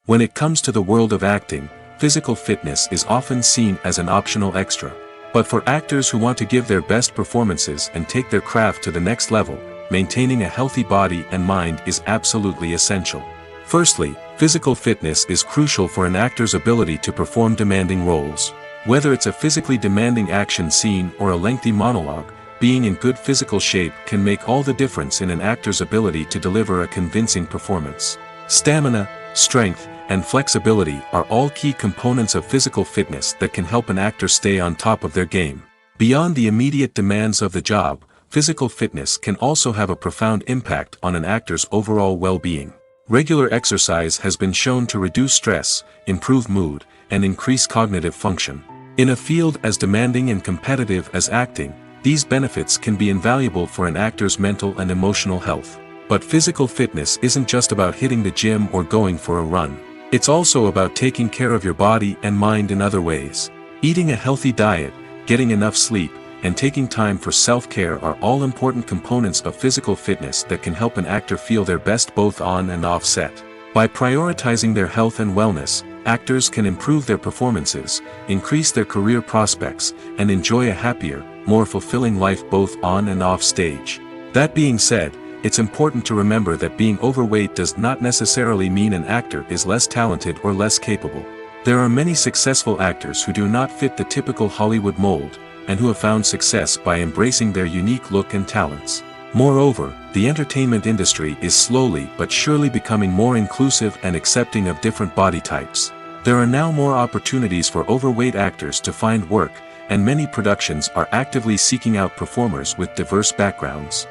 When it comes to the world of acting, physical fitness is often seen as an optional extra. But for actors who want to give their best performances and take their craft to the next level, maintaining a healthy body and mind is absolutely essential. Firstly, physical fitness is crucial for an actor's ability to perform demanding roles. Whether it's a physically demanding action scene or a lengthy monologue, being in good physical shape can make all the difference in an actor's ability to deliver a convincing performance. Stamina, strength, and flexibility are all key components of physical fitness that can help an actor stay on top of their game. Beyond the immediate demands of the job, physical fitness can also have a profound impact on an actor's overall well-being. Regular exercise has been shown to reduce stress, improve mood, and increase cognitive function. In a field as demanding and competitive as acting, these benefits can be invaluable for an actor's mental and emotional health. But physical fitness isn't just about hitting the gym or going for a run. It's also about taking care of your body and mind in other ways. Eating a healthy diet, getting enough sleep, and taking time for self-care are all important components of physical fitness that can help an actor feel their best both on and off set. By prioritizing their health and wellness, actors can improve their performances, increase their career prospects, and enjoy a happier, more fulfilling life both on and off stage. That being said, it's important to remember that being overweight does not necessarily mean an actor is less talented or less capable. There are many successful actors who do not fit the typical Hollywood mold, and who have found success by embracing their unique look and talents. Moreover, the entertainment industry is slowly but surely becoming more inclusive and accepting of different body types. There are now more opportunities for overweight actors to find work, and many productions are actively seeking out performers with diverse backgrounds.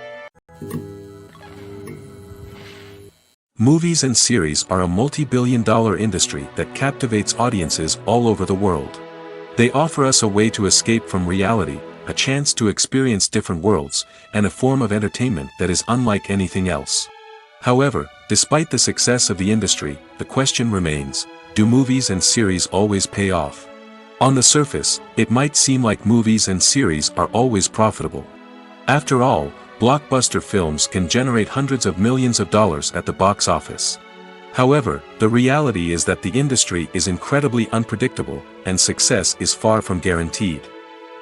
Movies and series are a multi-billion-dollar industry that captivates audiences all over the world. They offer us a way to escape from reality, a chance to experience different worlds, and a form of entertainment that is unlike anything else. However, despite the success of the industry, the question remains, do movies and series always pay off? On the surface, it might seem like movies and series are always profitable. After all, blockbuster films can generate hundreds of millions of dollars at the box office. However, the reality is that the industry is incredibly unpredictable, and success is far from guaranteed.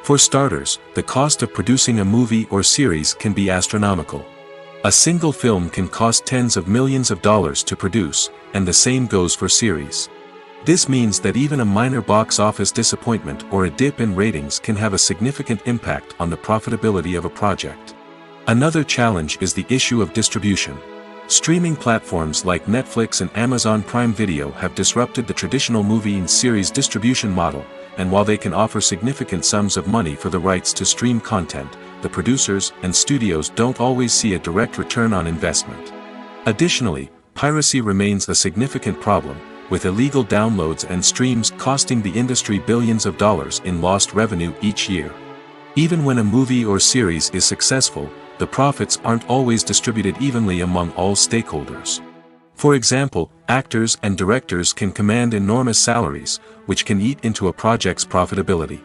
For starters, the cost of producing a movie or series can be astronomical. A single film can cost tens of millions of dollars to produce, and the same goes for series. This means that even a minor box office disappointment or a dip in ratings can have a significant impact on the profitability of a project. Another challenge is the issue of distribution. Streaming platforms like Netflix and Amazon Prime Video have disrupted the traditional movie and series distribution model, and while they can offer significant sums of money for the rights to stream content, the producers and studios don't always see a direct return on investment. Additionally, piracy remains a significant problem, with illegal downloads and streams costing the industry billions of dollars in lost revenue each year. Even when a movie or series is successful, the profits aren't always distributed evenly among all stakeholders. For example, actors and directors can command enormous salaries, which can eat into a project's profitability.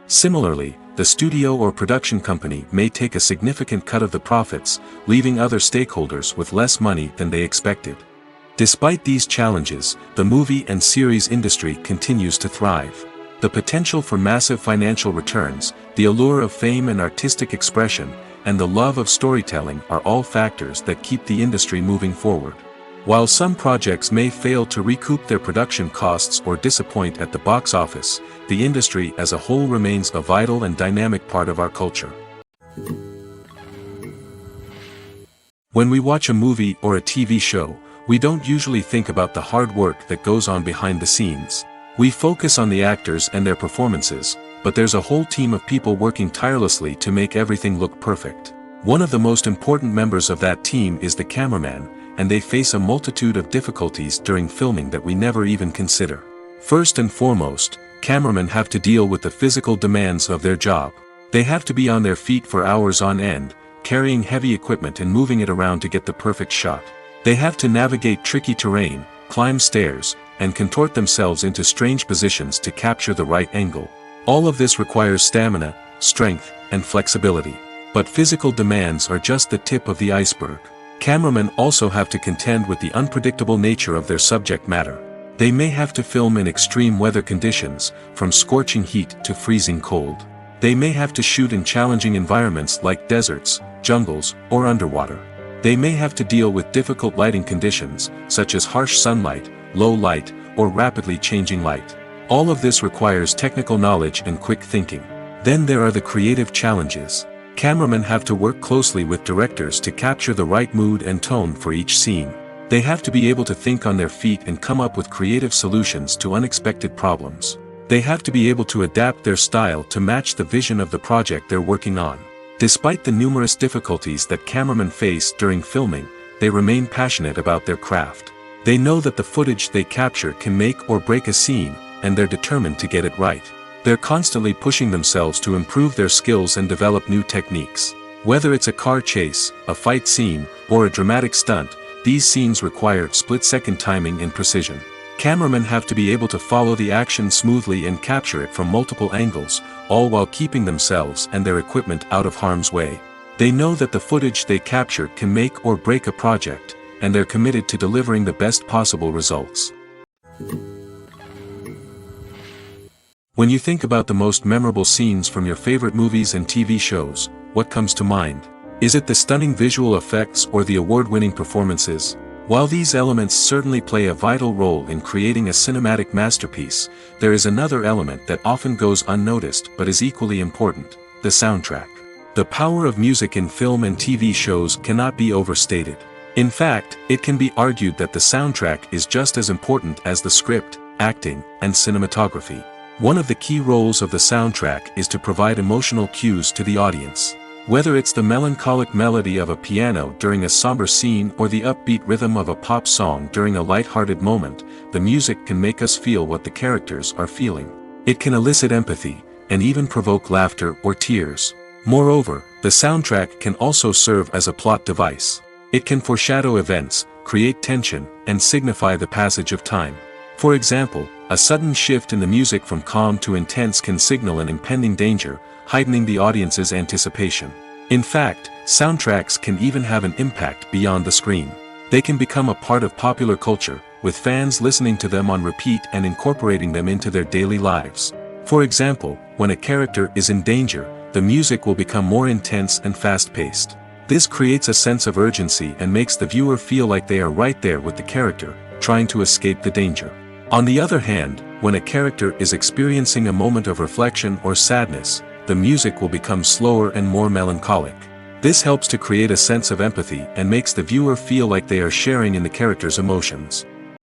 Similarly, the studio or production company may take a significant cut of the profits, leaving other stakeholders with less money than they expected. Despite these challenges, the movie and series industry continues to thrive. The potential for massive financial returns, the allure of fame and artistic expression, and the love of storytelling are all factors that keep the industry moving forward. While some projects may fail to recoup their production costs or disappoint at the box office, the industry as a whole remains a vital and dynamic part of our culture. When we watch a movie or a TV show, we don't usually think about the hard work that goes on behind the scenes. We focus on the actors and their performances, but there's a whole team of people working tirelessly to make everything look perfect. One of the most important members of that team is the cameraman, and they face a multitude of difficulties during filming that we never even consider. First and foremost, cameramen have to deal with the physical demands of their job. They have to be on their feet for hours on end, carrying heavy equipment and moving it around to get the perfect shot. They have to navigate tricky terrain, climb stairs, and contort themselves into strange positions to capture the right angle. All of this requires stamina, strength, and flexibility. But physical demands are just the tip of the iceberg. Cameramen also have to contend with the unpredictable nature of their subject matter. They may have to film in extreme weather conditions, from scorching heat to freezing cold. They may have to shoot in challenging environments like deserts, jungles, or underwater. They may have to deal with difficult lighting conditions, such as harsh sunlight, low light, or rapidly changing light. All of this requires technical knowledge and quick thinking. Then there are the creative challenges. Cameramen have to work closely with directors to capture the right mood and tone for each scene. They have to be able to think on their feet and come up with creative solutions to unexpected problems. They have to be able to adapt their style to match the vision of the project they're working on. Despite the numerous difficulties that cameramen face during filming, they remain passionate about their craft. They know that the footage they capture can make or break a scene, and they're determined to get it right. They're constantly pushing themselves to improve their skills and develop new techniques. Whether it's a car chase, a fight scene, or a dramatic stunt, these scenes require split-second timing and precision. Cameramen have to be able to follow the action smoothly and capture it from multiple angles, all while keeping themselves and their equipment out of harm's way. They know that the footage they capture can make or break a project, and they're committed to delivering the best possible results. When you think about the most memorable scenes from your favorite movies and TV shows, what comes to mind? Is it the stunning visual effects or the award-winning performances? While these elements certainly play a vital role in creating a cinematic masterpiece, there is another element that often goes unnoticed but is equally important: the soundtrack. The power of music in film and TV shows cannot be overstated. In fact, it can be argued that the soundtrack is just as important as the script, acting, and cinematography. One of the key roles of the soundtrack is to provide emotional cues to the audience. Whether it's the melancholic melody of a piano during a somber scene or the upbeat rhythm of a pop song during a light-hearted moment, the music can make us feel what the characters are feeling. It can elicit empathy, and even provoke laughter or tears. Moreover, the soundtrack can also serve as a plot device. It can foreshadow events, create tension, and signify the passage of time. For example, a sudden shift in the music from calm to intense can signal an impending danger, heightening the audience's anticipation. In fact, soundtracks can even have an impact beyond the screen. They can become a part of popular culture, with fans listening to them on repeat and incorporating them into their daily lives. For example, when a character is in danger, the music will become more intense and fast-paced. This creates a sense of urgency and makes the viewer feel like they are right there with the character, trying to escape the danger. On the other hand, when a character is experiencing a moment of reflection or sadness, the music will become slower and more melancholic. This helps to create a sense of empathy and makes the viewer feel like they are sharing in the character's emotions.